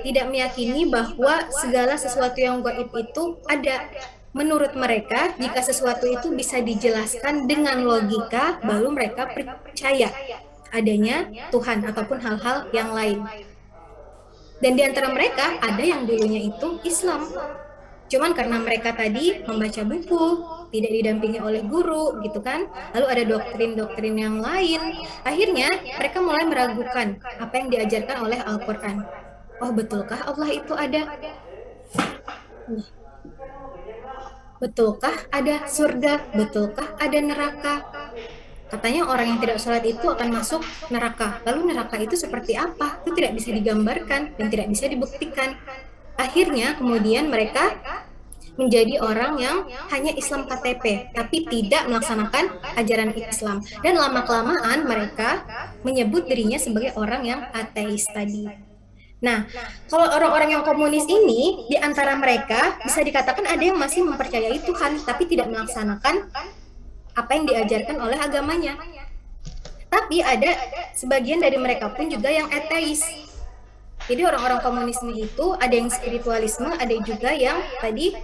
tidak meyakini bahwa segala sesuatu yang gaib itu ada. Menurut mereka, jika sesuatu itu bisa dijelaskan dengan logika, baru mereka percaya adanya Tuhan ataupun hal-hal yang lain. Dan di antara mereka ada yang dulunya itu Islam. Cuman karena mereka tadi membaca buku, tidak didampingi oleh guru gitu kan, lalu ada doktrin-doktrin yang lain, akhirnya mereka mulai meragukan apa yang diajarkan oleh Al-Quran. Oh, betulkah Allah itu ada? Betulkah ada surga? Betulkah ada neraka? Katanya orang yang tidak sholat itu akan masuk neraka. Lalu neraka itu seperti apa? Itu tidak bisa digambarkan dan tidak bisa dibuktikan. Akhirnya kemudian mereka menjadi orang yang hanya Islam KTP, tapi tidak melaksanakan ajaran Islam. Dan lama-kelamaan mereka menyebut dirinya sebagai orang yang ateis tadi. Nah, kalau orang-orang yang komunis ini, di antara mereka bisa dikatakan ada yang masih mempercayai Tuhan, tapi tidak melaksanakan apa yang diajarkan oleh agamanya. Tapi ada sebagian dari mereka pun juga yang ateis. Jadi orang-orang komunisme itu ada yang spiritualisme, ada juga yang tadi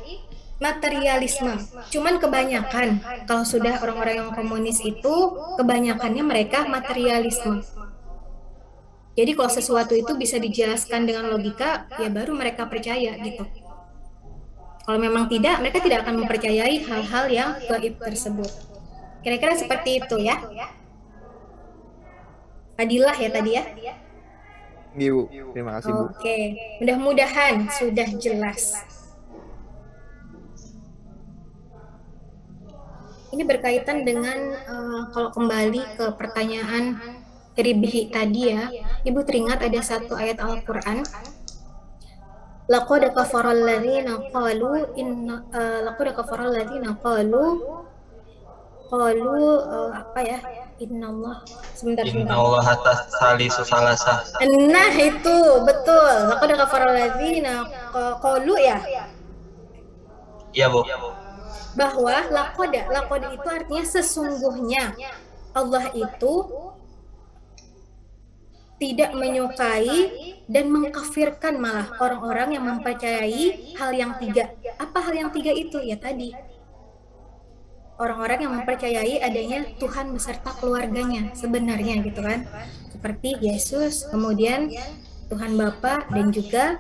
materialisme. Cuman kebanyakan, kalau sudah orang-orang yang komunis itu, kebanyakannya mereka materialisme. Jadi kalau sesuatu itu bisa dijelaskan dengan logika, ya baru mereka percaya gitu. Kalau memang tidak, mereka tidak akan mempercayai hal-hal yang gaib tersebut. Kira-kira seperti itu ya. Fadilah ya tadi ya. Iya Bu, terima kasih Bu. Oke, mudah-mudahan sudah jelas. Ini berkaitan dengan kalau kembali ke pertanyaan Ribhi tadi ya, Ibu teringat ada satu ayat Al-Quran. Laqad kafaral ladzina qalu apa ya? Innallah. Sebentar. Innallaha atas salisu salasa. Nah itu betul. Laqad kafara alladzina qalu ya. Iya, Bu. Bahwa laqad itu artinya sesungguhnya. Allah itu tidak menyukai dan mengkafirkan malah orang-orang yang mempercayai hal yang tiga. Apa hal yang tiga itu? Ya tadi. Orang-orang yang mempercayai adanya Tuhan beserta keluarganya sebenarnya gitu kan. Seperti Yesus, kemudian Tuhan Bapa dan juga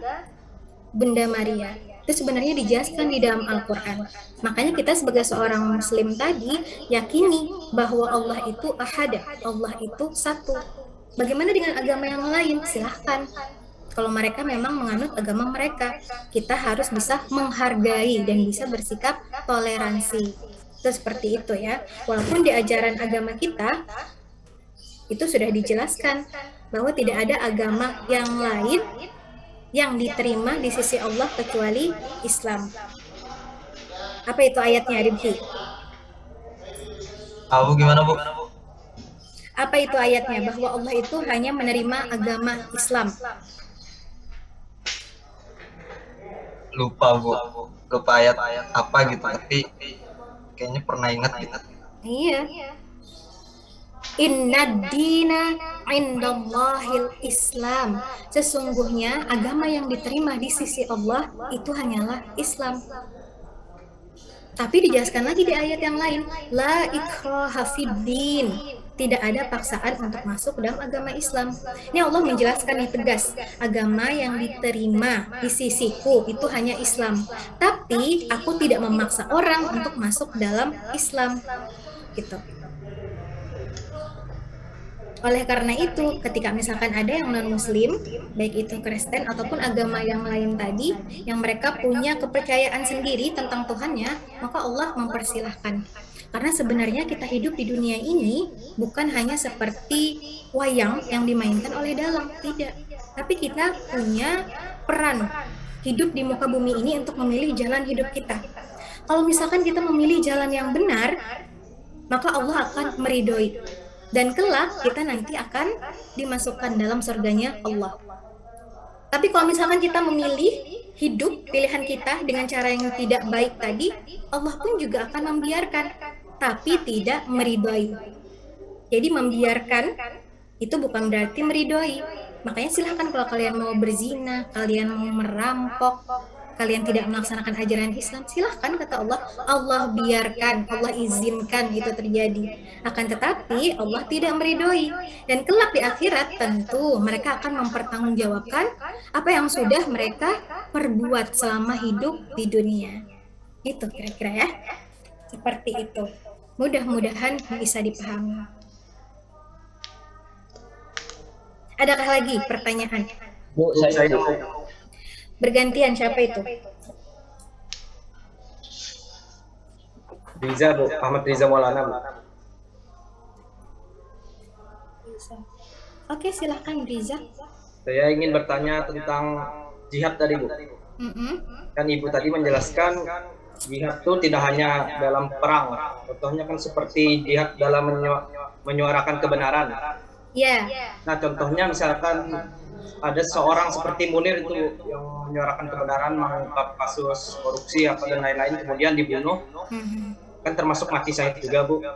Bunda Maria. Itu sebenarnya dijelaskan di dalam Al-Quran. Makanya kita sebagai seorang muslim tadi yakini bahwa Allah itu ahad, Allah itu satu. Bagaimana dengan agama yang lain? Silahkan. Kalau mereka memang menganut agama mereka, kita harus bisa menghargai dan bisa bersikap toleransi. Itu seperti itu ya. Walaupun di ajaran agama kita itu sudah dijelaskan bahwa tidak ada agama yang lain yang diterima di sisi Allah kecuali Islam. Apa itu ayatnya, Rimki? Abu gimana, Bu? Apa itu ayatnya? Bahwa Allah itu hanya menerima agama Islam. Lupa, Bu. Lupa ayat apa gitu, tapi kayaknya pernah ingat gitu. Iya. Inna dina indallahil Islam. Sesungguhnya agama yang diterima di sisi Allah itu hanyalah Islam. Tapi dijelaskan lagi di ayat yang lain, la ikraha fiddin. Tidak ada paksaan untuk masuk dalam agama Islam. Ini Allah menjelaskan yang tegas, agama yang diterima di sisiku itu hanya Islam. Tapi aku tidak memaksa orang untuk masuk dalam Islam. Gitu. Oleh karena itu, ketika misalkan ada yang non-muslim, baik itu Kristen ataupun agama yang lain tadi, yang mereka punya kepercayaan sendiri tentang Tuhannya, maka Allah mempersilahkan. Karena sebenarnya kita hidup di dunia ini bukan hanya seperti wayang yang dimainkan oleh dalang, tidak. Tapi kita punya peran hidup di muka bumi ini untuk memilih jalan hidup kita. Kalau misalkan kita memilih jalan yang benar, maka Allah akan meridhoi. Dan kelak kita nanti akan dimasukkan dalam surganya Allah. Tapi kalau misalkan kita memilih hidup pilihan kita dengan cara yang tidak baik tadi, Allah pun juga akan membiarkan, tapi tidak meridhoi. Jadi membiarkan itu bukan berarti meridhoi. Makanya silahkan kalau kalian mau berzina, kalian mau merampok, kalian tidak melaksanakan ajaran Islam, silahkan kata Allah. Allah biarkan, Allah izinkan itu terjadi. Akan tetapi Allah tidak meridhoi. Dan kelak di akhirat tentu mereka akan mempertanggungjawabkan apa yang sudah mereka perbuat selama hidup di dunia. Itu kira-kira ya. Seperti itu. Mudah-mudahan bisa dipahami. Adakah lagi pertanyaan? Bu, saya Bergantian, siapa itu? Riza, Bu. Ahmad Riza Maulana, Bu. Oke, silahkan Riza. Saya ingin bertanya tentang jihad tadi, Bu. Kan Ibu tadi menjelaskan jihad itu tidak hanya dalam perang. Contohnya kan seperti jihad dalam menyuarakan kebenaran. Ya. Nah, contohnya misalkan ada seorang seperti Munir itu yang menyuarakan kebenaran, mengungkap kasus korupsi apa dan lain-lain, kemudian dibunuh, kan termasuk mati syahid juga, Bu.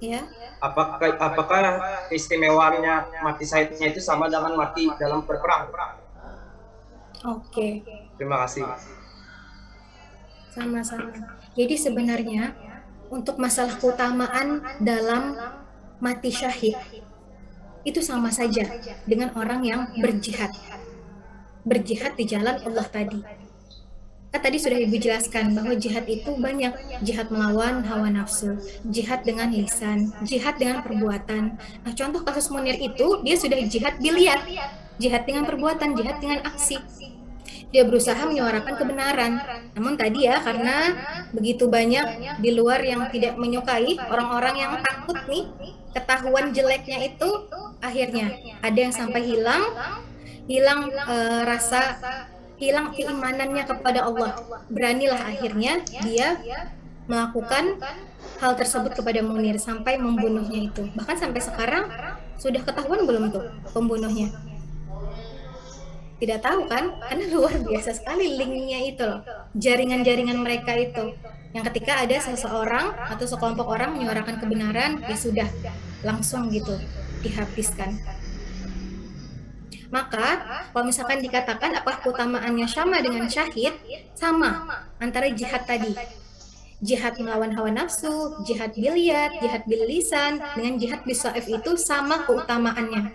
Ya. Apakah keistimewaannya mati syahidnya itu sama dengan mati dalam berperang? Oke. Terima kasih. Sama-sama. Jadi sebenarnya untuk masalah keutamaan dalam mati syahid itu sama saja dengan orang yang berjihad di jalan Allah tadi. Kan tadi sudah Ibu jelaskan bahwa jihad itu banyak, jihad melawan hawa nafsu, jihad dengan lisan, jihad dengan perbuatan. Nah, contoh kasus Munir itu dia sudah jihad dilihat, jihad dengan perbuatan, jihad dengan aksi. Dia berusaha menyuarakan kebenaran. Namun tadi ya, karena begitu banyak di luar yang tidak menyukai, orang-orang yang takut nih ketahuan jeleknya itu, akhirnya ada yang sampai hilang rasa, hilang keimanannya kepada Allah. Beranilah akhirnya dia melakukan hal tersebut kepada Munir sampai membunuhnya itu. Bahkan sampai sekarang sudah ketahuan belum tuh pembunuhnya? Tidak tahu kan? Karena luar biasa sekali linknya itu loh. Jaringan-jaringan mereka itu. Yang ketika ada seseorang atau sekelompok orang menyuarakan kebenaran, ya sudah langsung gitu dihabiskan. Maka kalau misalkan dikatakan apakah keutamaannya sama dengan syahid, sama antara jihad tadi. Jihad melawan hawa nafsu, jihad bilyad, jihad bil lisan, dengan jihad bisaif itu sama keutamaannya.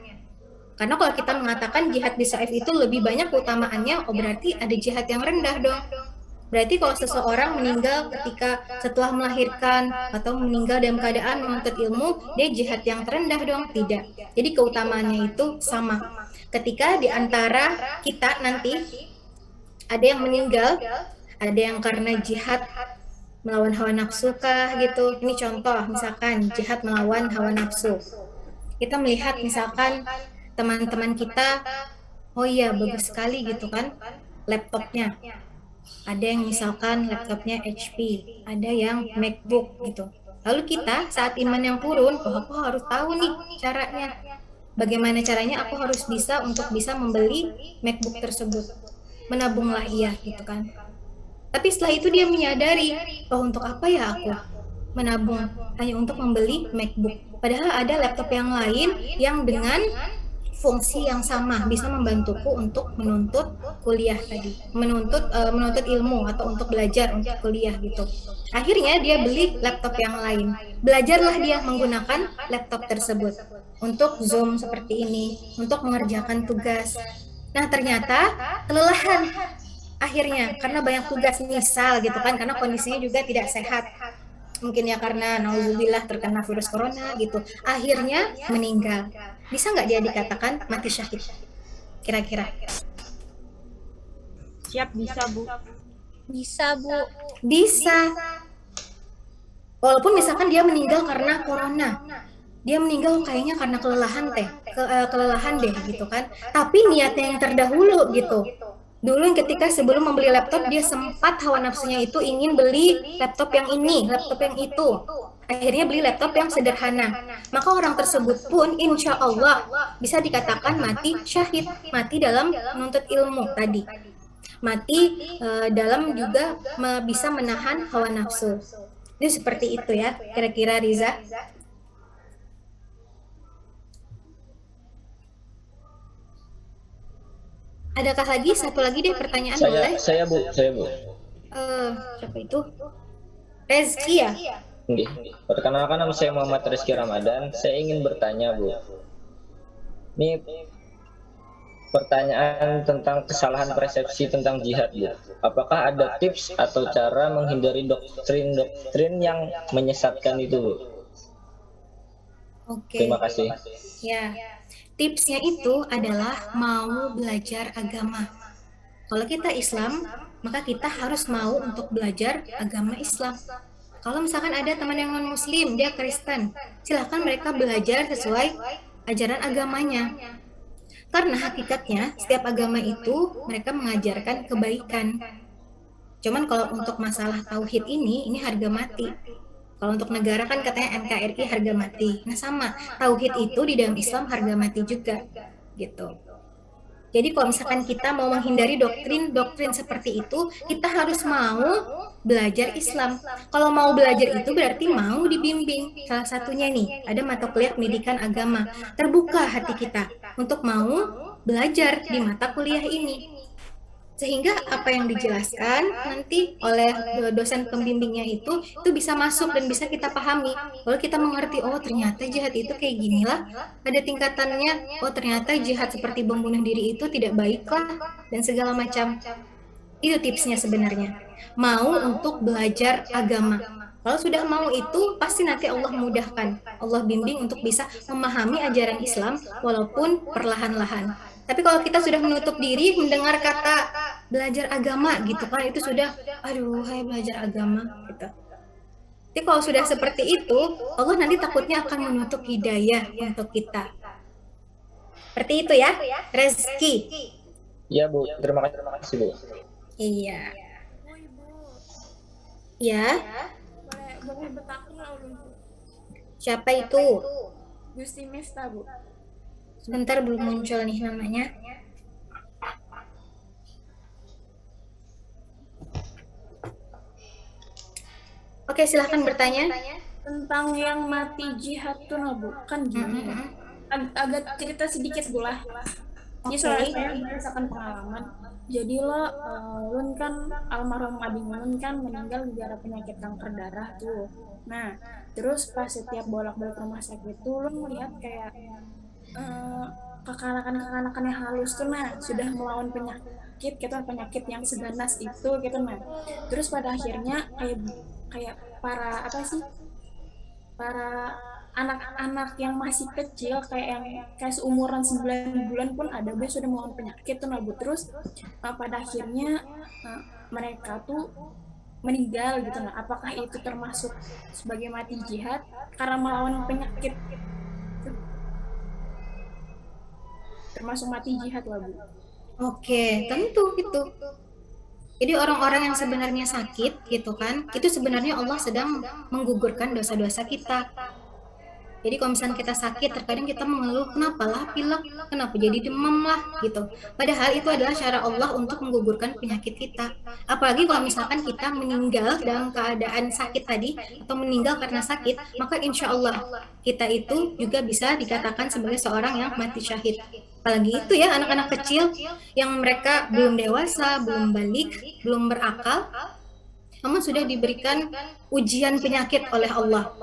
Karena kalau kita mengatakan jihad bisaif itu lebih banyak keutamaannya, oh berarti ada jihad yang rendah dong. Berarti kalau seseorang meninggal ketika setelah melahirkan atau meninggal dalam keadaan menuntut ilmu, dia jihad yang terendah dong? Tidak. Jadi keutamaannya itu sama. Ketika di antara kita nanti ada yang meninggal, ada yang karena jihad melawan hawa nafsu kah gitu. Ini contoh, misalkan jihad melawan hawa nafsu. Kita melihat misalkan teman-teman kita, oh iya bagus sekali gitu kan laptopnya. Ada yang misalkan laptopnya HP, ada yang MacBook gitu. Lalu kita saat iman yang turun, oh aku harus tahu nih caranya. Bagaimana caranya aku harus bisa untuk bisa membeli MacBook tersebut. Menabunglah ia gitu kan. Tapi setelah itu dia menyadari, oh untuk apa ya aku menabung hanya untuk membeli MacBook. Padahal ada laptop yang lain yang dengan fungsi yang sama bisa membantuku untuk menuntut kuliah tadi, menuntut ilmu atau untuk belajar untuk kuliah gitu. Akhirnya dia beli laptop yang lain. Belajarlah dia menggunakan laptop tersebut untuk Zoom seperti ini, untuk mengerjakan tugas. Nah, ternyata kelelahan akhirnya karena banyak tugas misal gitu kan, karena kondisinya juga tidak sehat. Mungkin ya karena nauzubillah terkena virus corona gitu. Akhirnya meninggal. Bisa nggak dia dikatakan mati syahid? Kira-kira? Siap, bisa Bu. Bisa, Bu. Bisa. Walaupun misalkan dia meninggal karena corona. Dia meninggal kayaknya karena kelelahan deh gitu kan. Tapi niatnya yang terdahulu gitu. Dulu yang ketika sebelum membeli laptop dia sempat hawa nafsunya itu ingin beli laptop yang ini, laptop yang itu. Akhirnya beli laptop yang sederhana. Maka orang tersebut pun insya Allah bisa dikatakan mati syahid, mati dalam menuntut ilmu tadi. Mati dalam juga bisa menahan hawa nafsu. Itu seperti itu ya, kira-kira Riza. Adakah lagi satu lagi deh pertanyaan boleh? Saya Bu. Siapa itu? Rezki ya? Perkenalkan nama saya Muhammad Rizky Ramadan. Saya ingin bertanya Bu. Ini pertanyaan tentang kesalahan persepsi tentang jihad Bu. Apakah ada tips atau cara menghindari doktrin yang menyesatkan itu Bu? Oke. Terima kasih. Ya. Tipsnya itu adalah mau belajar agama. Kalau kita Islam, maka kita harus mau untuk belajar agama Islam. Kalau misalkan ada teman yang non-muslim, dia Kristen, silahkan mereka belajar sesuai ajaran agamanya. Karena hakikatnya, setiap agama itu mereka mengajarkan kebaikan. Cuman kalau untuk masalah tauhid ini harga mati. Kalau untuk negara kan katanya NKRI harga mati. Nah sama, tauhid itu di dalam Islam harga mati juga, gitu. Jadi kalau misalkan kita mau menghindari doktrin seperti itu, kita harus mau belajar Islam. Kalau mau belajar itu berarti mau dibimbing. Salah satunya nih, ada mata kuliah pendidikan agama. Terbuka hati kita untuk mau belajar di mata kuliah ini. Sehingga apa yang dijelaskan nanti oleh dosen pembimbingnya itu bisa masuk dan bisa kita pahami. Lalu kita mengerti, oh ternyata jihad itu kayak gini lah, ada tingkatannya. Oh ternyata jihad seperti membunuh diri itu tidak baik lah, dan segala macam. Itu tipsnya sebenarnya. Mau untuk belajar agama. Kalau sudah mau itu, pasti nanti Allah mudahkan. Allah bimbing untuk bisa memahami ajaran Islam walaupun perlahan-lahan. Tapi kalau kita sudah menutup diri mendengar kata belajar agama gitu kan, itu sudah aduh hai belajar agama gitu. Jadi kalau sudah seperti itu, Allah nanti takutnya akan menutup hidayah untuk kita. Seperti itu ya, Rezki. Iya Bu, terima kasih Bu. Iya. Ya. boleh bertakun lah ulun. Siapa itu? Gusti Miftah, Bu. Sebentar, belum muncul nih namanya. Oke, silahkan bertanya. Tentang yang mati jihad tuh, nah, Bu. Kan gini. Agak cerita sedikit, Bu lah. Ini soalnya saya merasakan pengalaman. Jadi lo, ulun kan almarhum abing ulun kan meninggal gara penyakit kanker darah tuh. Nah, terus pas setiap bolak-balik rumah sakit tuh ulun melihat kayak kekanakan-kekanakan yang halus tuh, nah sudah melawan penyakit gitu, penyakit yang seganas itu gitu. Nah, terus pada akhirnya kayak para anak-anak yang masih kecil kayak seumuran 9 bulan pun ada sudah melawan penyakit tuh, nah Bu. Terus pada akhirnya mereka tuh meninggal gitu. Nah, apakah itu termasuk sebagai mati jihad karena melawan penyakit? Termasuk mati jihad lah, Bu. Oke, tentu itu. Jadi orang-orang yang sebenarnya sakit gitu kan, itu sebenarnya Allah sedang menggugurkan dosa-dosa kita. Jadi kalau misalnya kita sakit, terkadang kita mengeluh, kenapa lah pilek, kenapa jadi demam lah gitu. Padahal itu adalah cara Allah untuk menggugurkan penyakit kita. Apalagi kalau misalkan kita meninggal dalam keadaan sakit tadi, atau meninggal karena sakit, maka insya Allah kita itu juga bisa dikatakan sebagai seorang yang mati syahid. Apalagi itu ya, anak-anak kecil yang mereka belum dewasa, belum balik, belum berakal, namun sudah diberikan ujian penyakit oleh Allah.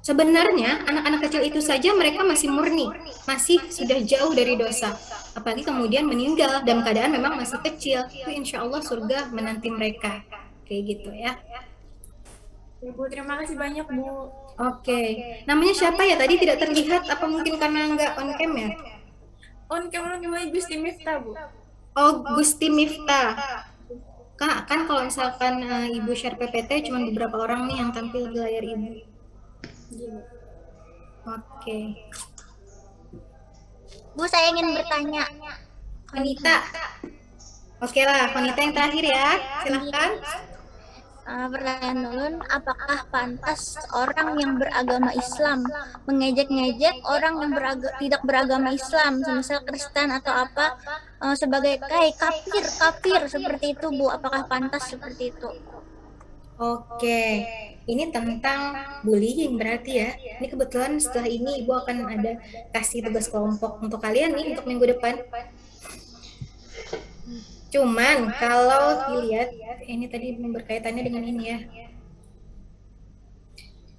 Sebenarnya anak-anak kecil itu saja mereka masih murni, masih sudah jauh dari dosa. Apalagi kemudian meninggal dalam keadaan memang masih kecil, itu insya Allah surga menanti mereka. Kayak gitu ya. Ibu, terima kasih banyak, Bu. Oke, namanya siapa ya tadi tidak terlihat? Apa mungkin karena nggak on cam ya? On cam namanya Gusti Miftah, Bu. Oh, Gusti Miftah. Kan kalau misalkan Ibu share PPT cuma beberapa orang nih yang tampil di layar Ibu. Oke. Bu, saya ingin bertanya. Konita. Oke lah, Konita yang terakhir ya. Silahkan. Pertanyaan dulu, apakah pantas orang yang beragama Islam mengejek-ngejek orang yang tidak beragama Islam, semisal Kristen atau apa, sebagai kafir seperti itu, Bu? Apakah pantas seperti itu? Oke, ini tentang bullying berarti ya. Ini kebetulan setelah ini Ibu akan ada kasih tugas kelompok untuk kalian nih untuk minggu depan. Cuman kalau dilihat, ini tadi berkaitannya dengan ini ya.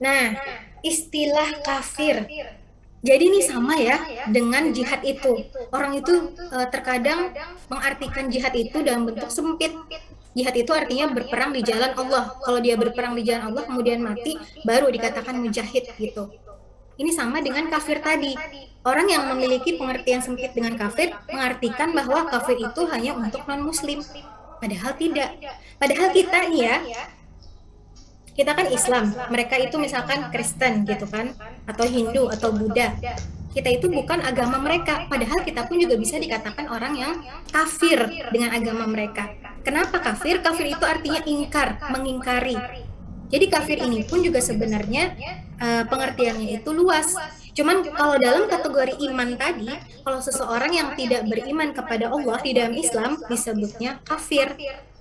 Nah, istilah kafir. Jadi ini sama ya dengan jihad itu. Orang itu terkadang mengartikan jihad itu dalam bentuk sempit. Jihad itu artinya berperang di jalan Allah. Kalau dia berperang di jalan Allah kemudian mati, baru dikatakan mujahid gitu. Ini sama dengan kafir tadi. Orang yang memiliki pengertian sempit dengan kafir mengartikan bahwa kafir itu hanya untuk non-muslim. Padahal tidak. Padahal kita nih ya, kita kan Islam, mereka itu misalkan Kristen gitu kan, atau Hindu atau Buddha. Kita itu bukan agama mereka, padahal kita pun juga bisa dikatakan orang yang kafir dengan agama mereka. Kenapa kafir? Kafir itu artinya ingkar, mengingkari. Jadi kafir ini pun juga sebenarnya pengertiannya itu luas. Cuman kalau dalam kategori iman tadi, kalau seseorang yang tidak beriman kepada Allah di dalam Islam disebutnya kafir.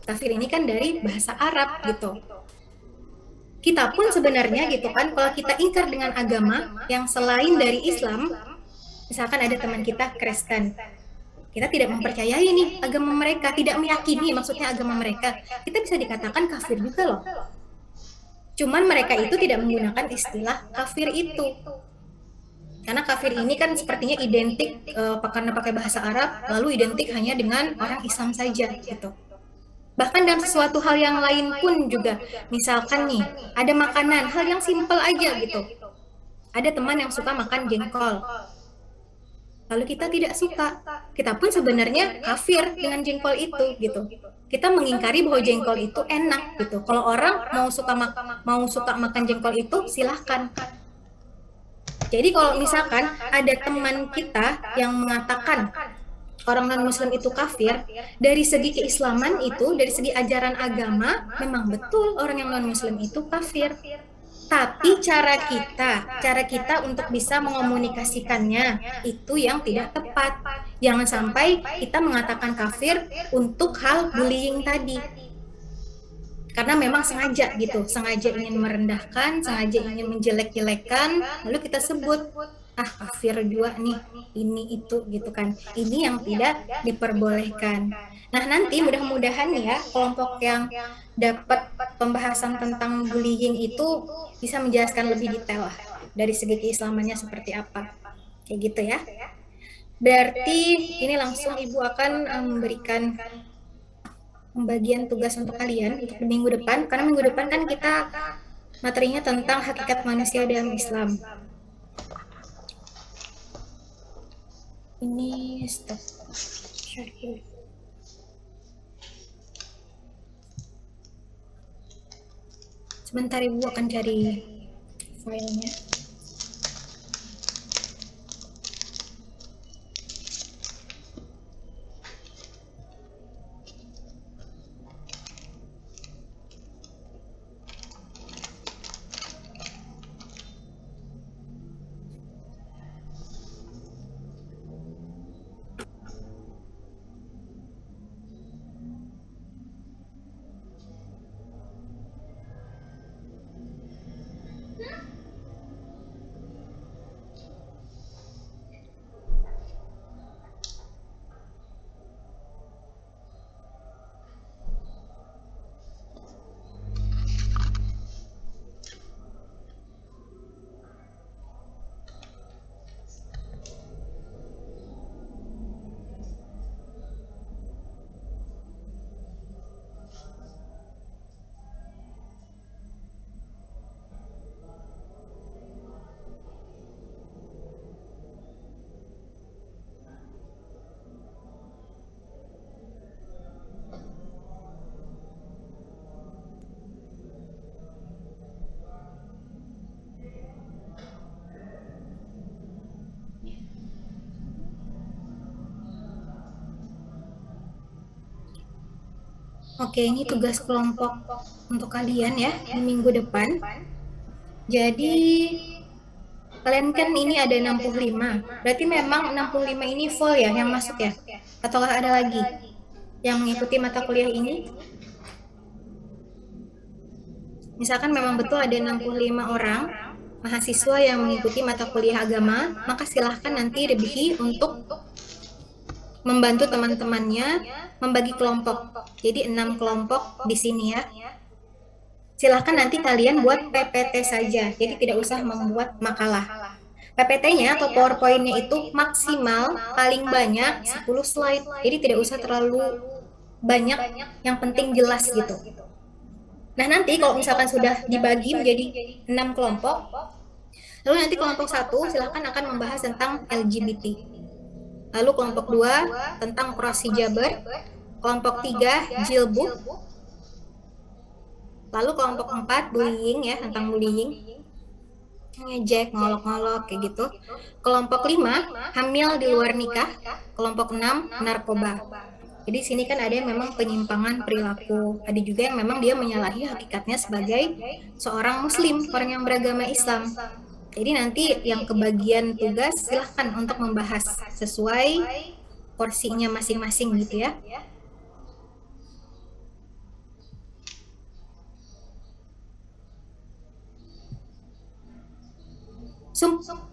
Kafir ini kan dari bahasa Arab gitu. Kita pun sebenarnya gitu kan, kalau kita ingkar dengan agama yang selain dari Islam, misalkan ada teman kita Kristen, kita tidak mempercayai nih agama mereka, tidak meyakini maksudnya agama mereka, kita bisa dikatakan kafir juga loh. Cuman mereka itu tidak menggunakan istilah kafir itu. Karena kafir ini kan sepertinya identik karena pakai bahasa Arab, lalu identik hanya dengan orang Islam saja gitu. Bahkan dalam sesuatu hal yang lain pun juga, misalkan nih, ada makanan, hal yang simpel aja gitu. Ada teman yang suka makan jengkol, lalu kita tidak suka. Kita pun sebenarnya kafir dengan jengkol itu gitu. Kita mengingkari bahwa jengkol itu enak gitu. Kalau orang mau suka makan jengkol itu, silahkan. Jadi kalau misalkan ada teman kita yang mengatakan orang non-muslim itu kafir, dari segi keislaman itu, dari segi ajaran agama, memang betul orang yang non-muslim itu kafir. Tapi cara kita untuk bisa mengomunikasikannya itu yang tidak tepat. Jangan sampai kita mengatakan kafir untuk hal bullying tadi. Karena memang sengaja gitu, sengaja ingin merendahkan, sengaja ingin menjelek-jelekan, lalu kita sebut, ah kafir juga nih, ini itu gitu kan. Ini yang tidak diperbolehkan. Nah nanti mudah-mudahan ya kelompok yang dapat pembahasan tentang bullying itu bisa menjelaskan lebih detail lah dari segi keislamannya seperti apa. Kayak gitu ya. Berarti ini langsung Ibu akan memberikan pembagian tugas untuk kalian untuk minggu depan, karena minggu depan kan kita materinya tentang hakikat manusia dalam Islam. Ini stop. Sebentar Ibu akan cari filenya. Oke, ini tugas kelompok untuk kalian ya di minggu depan. Jadi kalian kan ini ada 65. Berarti memang 65 ini full ya yang masuk ya? Ataukah ada lagi yang mengikuti mata kuliah ini? Misalkan memang betul ada 65 orang mahasiswa yang mengikuti mata kuliah agama, maka silahkan nanti Rebihi untuk membantu teman-temannya membagi kelompok. Jadi 6 kelompok di sini ya. Silahkan nanti kalian buat PPT saja, jadi tidak usah membuat makalah. PPT-nya atau PowerPoint-nya itu maksimal paling banyak 10 slide, jadi tidak usah terlalu banyak, yang penting jelas gitu. Nah nanti kalau misalkan sudah dibagi menjadi 6 kelompok, lalu nanti kelompok 1 silahkan akan membahas tentang LGBT. Lalu kelompok 2 tentang kurasi Jabar, kelompok 3 jilbab, lalu kelompok 4 bullying ya, tentang bullying, ngejek, ngolok-ngolok kayak gitu. Kelompok 5 hamil di luar nikah, kelompok 6 narkoba. Jadi sini kan ada yang memang penyimpangan perilaku, ada juga yang memang dia menyalahi hakikatnya sebagai seorang muslim, orang yang beragama Islam. Jadi nanti yang kebagian tugas silahkan untuk membahas sesuai porsinya masing-masing gitu ya.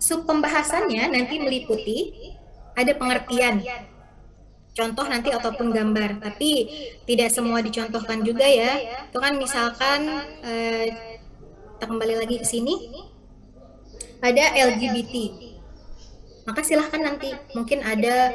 Sub pembahasannya nanti meliputi ada pengertian, contoh nanti ataupun gambar, tapi tidak semua dicontohkan juga ya. Itu kan misalkan kita kembali lagi ke sini, ada LGBT, maka silahkan nanti mungkin ada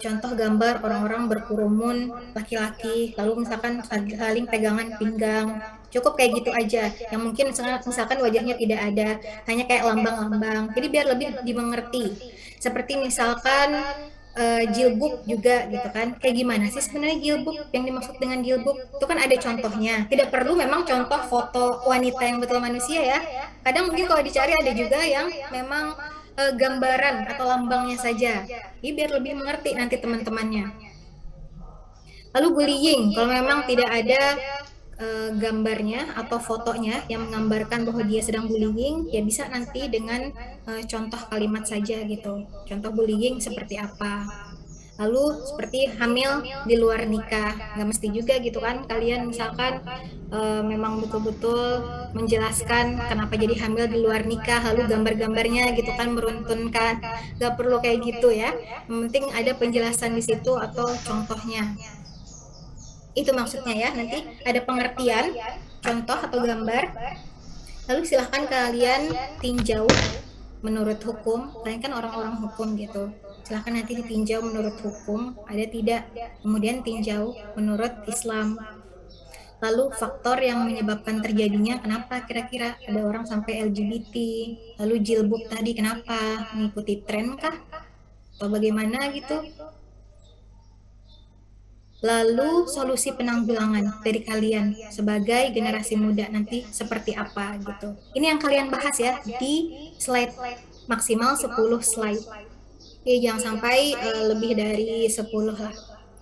contoh gambar orang-orang berkerumun laki-laki, lalu misalkan saling pegangan pinggang, cukup kayak gitu aja, yang mungkin misalkan wajahnya tidak ada, hanya kayak lambang-lambang, jadi biar lebih dimengerti. Seperti misalkan jilbab juga gitu kan, kayak gimana sih sebenarnya jilbab, yang dimaksud dengan jilbab itu kan ada contohnya, tidak perlu memang contoh foto wanita yang betul manusia ya. Kadang mungkin kalau dicari ada juga yang memang gambaran atau lambangnya saja, jadi biar lebih mengerti nanti teman-temannya. Lalu bullying, kalau memang tidak ada gambarnya atau fotonya yang menggambarkan bahwa dia sedang bullying, ya bisa nanti dengan contoh kalimat saja gitu. Contoh bullying seperti apa. Lalu seperti hamil di luar nikah, nggak mesti juga gitu kan kalian misalkan memang betul-betul menjelaskan kenapa jadi hamil di luar nikah, lalu gambar-gambarnya gitu kan meruntunkan, nggak perlu kayak gitu ya. Yang penting ada penjelasan di situ atau contohnya. Itu maksudnya ya, nanti ada pengertian, contoh atau gambar, lalu silahkan kalian tinjau menurut hukum, kalian kan orang-orang hukum gitu, silahkan nanti ditinjau menurut hukum, ada tidak, kemudian tinjau menurut Islam. Lalu faktor yang menyebabkan terjadinya, kenapa kira-kira ada orang sampai LGBT, lalu jilbab tadi kenapa, mengikuti tren kah, atau bagaimana gitu. Lalu solusi penanggulangan dari kalian sebagai generasi muda nanti seperti apa gitu. Ini yang kalian bahas ya di slide, maksimal 10 slide. Ya jangan sampai lebih dari 10 lah.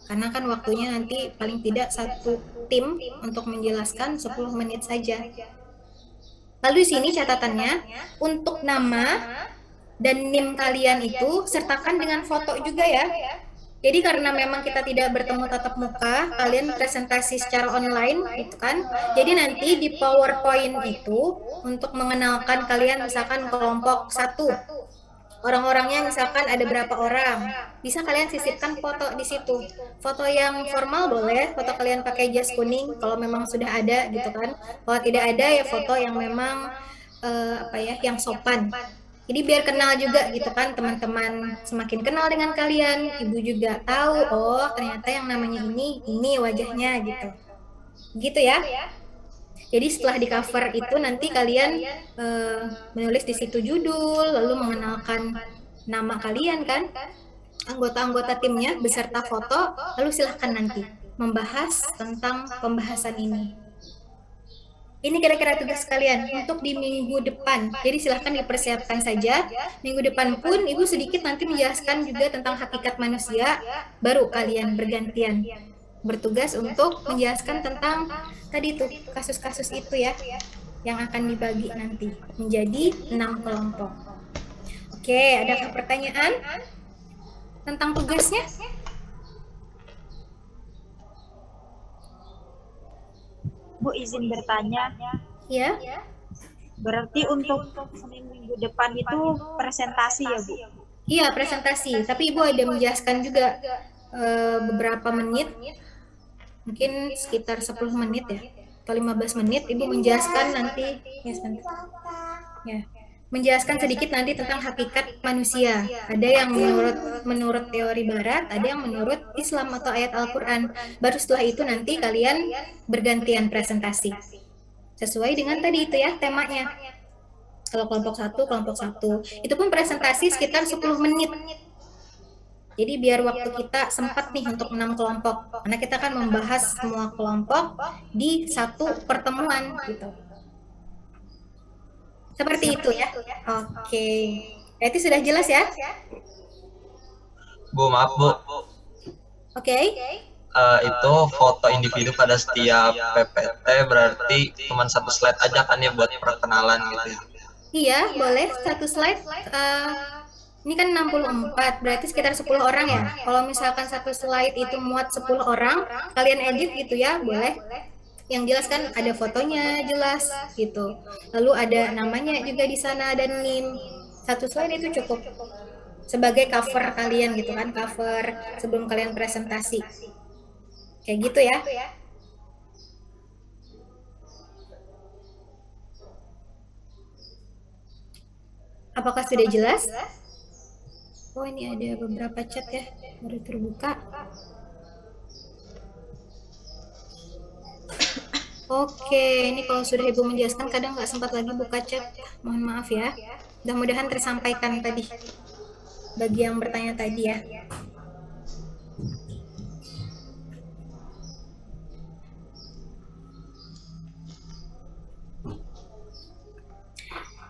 Karena kan waktunya nanti paling tidak satu tim untuk menjelaskan 10 menit saja. Lalu di sini catatannya, untuk nama dan NIM kalian itu sertakan dengan foto juga ya. Jadi karena memang kita tidak bertemu tatap muka, kalian presentasi secara online gitu kan. Jadi nanti di PowerPoint itu untuk mengenalkan kalian misalkan kelompok 1. Orang-orangnya misalkan ada berapa orang. Bisa kalian sisipkan foto di situ. Foto yang formal boleh, foto kalian pakai jas kuning kalau memang sudah ada gitu kan. Kalau tidak ada ya foto yang memang yang sopan. Jadi biar kenal juga gitu kan teman-teman, semakin kenal dengan kalian, ibu juga tahu, oh ternyata yang namanya ini wajahnya gitu. Gitu ya. Jadi setelah di cover itu nanti kalian menulis di situ judul, lalu mengenalkan nama kalian kan, anggota-anggota timnya beserta foto, lalu silahkan nanti membahas tentang pembahasan ini. Ini kira-kira tugas kalian untuk di minggu depan. Jadi silahkan dipersiapkan saja. Minggu depan pun Ibu sedikit nanti menjelaskan juga tentang hakikat manusia. Baru kalian bergantian bertugas untuk menjelaskan tentang tadi tuh kasus-kasus itu ya. Yang akan dibagi nanti menjadi 6 kelompok. Oke, adakah pertanyaan tentang tugasnya? Bu, izin bertanya. Ya. Berarti untuk Senin minggu depan itu presentasi ya, Bu? Iya, presentasi. Tapi Ibu ada menjelaskan juga beberapa menit, mungkin sekitar 10 menit ya, atau 15 menit Ibu menjelaskan nanti. Ya. Menjelaskan sedikit nanti tentang hakikat manusia. Ada yang menurut teori barat, ada yang menurut Islam atau ayat Al-Quran. Baru setelah itu nanti kalian bergantian presentasi. Sesuai dengan tadi itu ya temanya. Kalau kelompok 1. Itu pun presentasi sekitar 10 menit. Jadi biar waktu kita sempat nih untuk 6 kelompok. Karena kita akan membahas semua kelompok di satu pertemuan gitu. Seperti itu ya. Oke. Berarti sudah jelas ya? Bu, maaf Bu. Oke. Itu foto individu pada setiap PPT berarti cuma 1 slide aja kan ya buat perkenalan gitu ya? Iya, boleh 1 slide. Ini kan 64, berarti sekitar 10 orang ya. Kalau misalkan 1 slide itu muat 10 orang, kalian edit gitu ya, boleh. Yang jelas kan ada fotonya jelas gitu. Lalu ada namanya juga di sana dan NIM. 1 slide itu cukup sebagai cover kalian gitu kan, cover sebelum kalian presentasi. Kayak gitu ya. Apakah sudah jelas? Oh, ini ada beberapa chat ya, baru terbuka. Oke, ini kalau sudah Ibu menjelaskan kadang nggak sempat lagi buka chat. Mohon maaf ya. Mudah-mudahan tersampaikan tadi bagi yang bertanya tadi ya.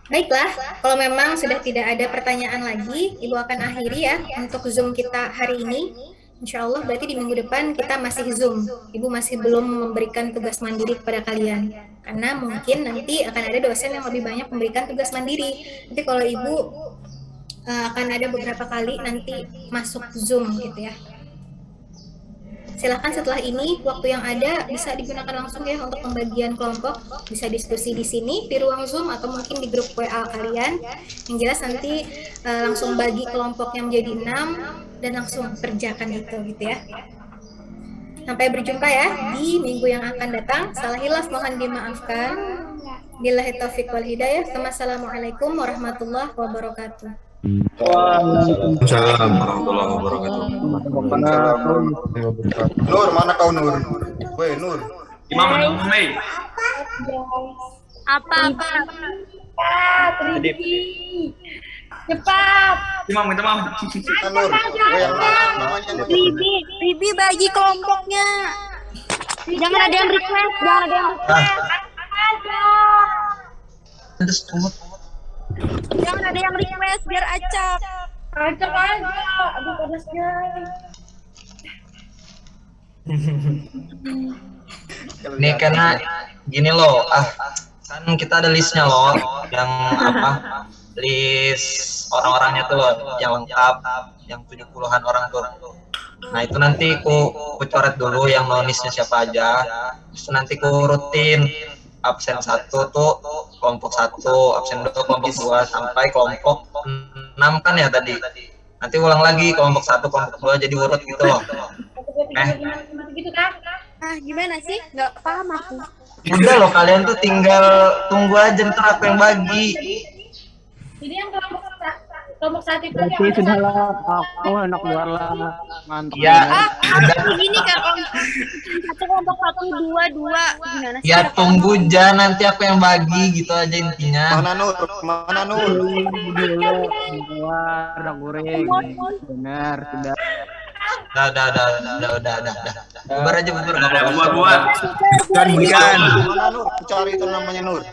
Baiklah, kalau memang sudah tidak ada pertanyaan lagi, Ibu akan akhiri ya untuk Zoom kita hari ini. Insya Allah berarti di minggu depan kita masih Zoom. Ibu masih belum memberikan tugas mandiri kepada kalian. Karena mungkin nanti akan ada dosen yang lebih banyak memberikan tugas mandiri. Nanti kalau Ibu akan ada beberapa kali nanti masuk Zoom gitu ya. Silahkan setelah ini waktu yang ada bisa digunakan langsung ya untuk pembagian kelompok, bisa diskusi di sini di ruang Zoom atau mungkin di grup WA kalian. Yang jelas nanti langsung bagi kelompoknya menjadi 6 dan langsung kerjakan itu gitu ya. Sampai berjumpa ya di minggu yang akan datang. Salah hilaf mohon dimaafkan. Billahi taufiq wal hidayah. Wassalamualaikum warahmatullahi wabarakatuh. Waalaikumsalam warahmatullahi wabarakatuh. Nur, mana kau Nur? Weh Nur. Imam mana Umay? Apa? Cepat. Imam minta maaf. Nur. Weh yang mana namanya Nur? Bibi bagi kelompoknya. Jangan ada yang request, Terus tunggu. Jangan ada yang request biar acak. Acak aja. Aduh panasnya. Ini karena gini loh, kan kita ada listnya loh, yang list orang-orangnya tuh loh, yang lengkap, yang 70-an orang tuh. Nah itu nanti ku coret dulu yang nonisnya siapa aja, terus nanti ku rutin absen 1 tuh kelompok 1, absen 2 kelompok 2 sampai kelompok 6 kan ya tadi. Nanti ulang lagi kelompok 1, kelompok 2 jadi urut gitu loh. Gitu kan? Gimana sih? Nggak paham aku. Udah loh, kalian tuh tinggal tunggu aja ntar aku yang bagi. Jadi yang kelompok 1 itu Berarti sudahlah, aku enak luar lah. Mantap. Ya, Begini kan kelompok 1, 2, 2 gimana sih? ya tunggu aja nanti aku yang bagi gitu aja intinya. Mana Nur? Mana Nur? Dulu keluar udah goreng. Benar, sudah. Udah. Bubar aja, bubar. Nggak apa-apa. Buat. Mana Nur? Cari itu namanya Nur.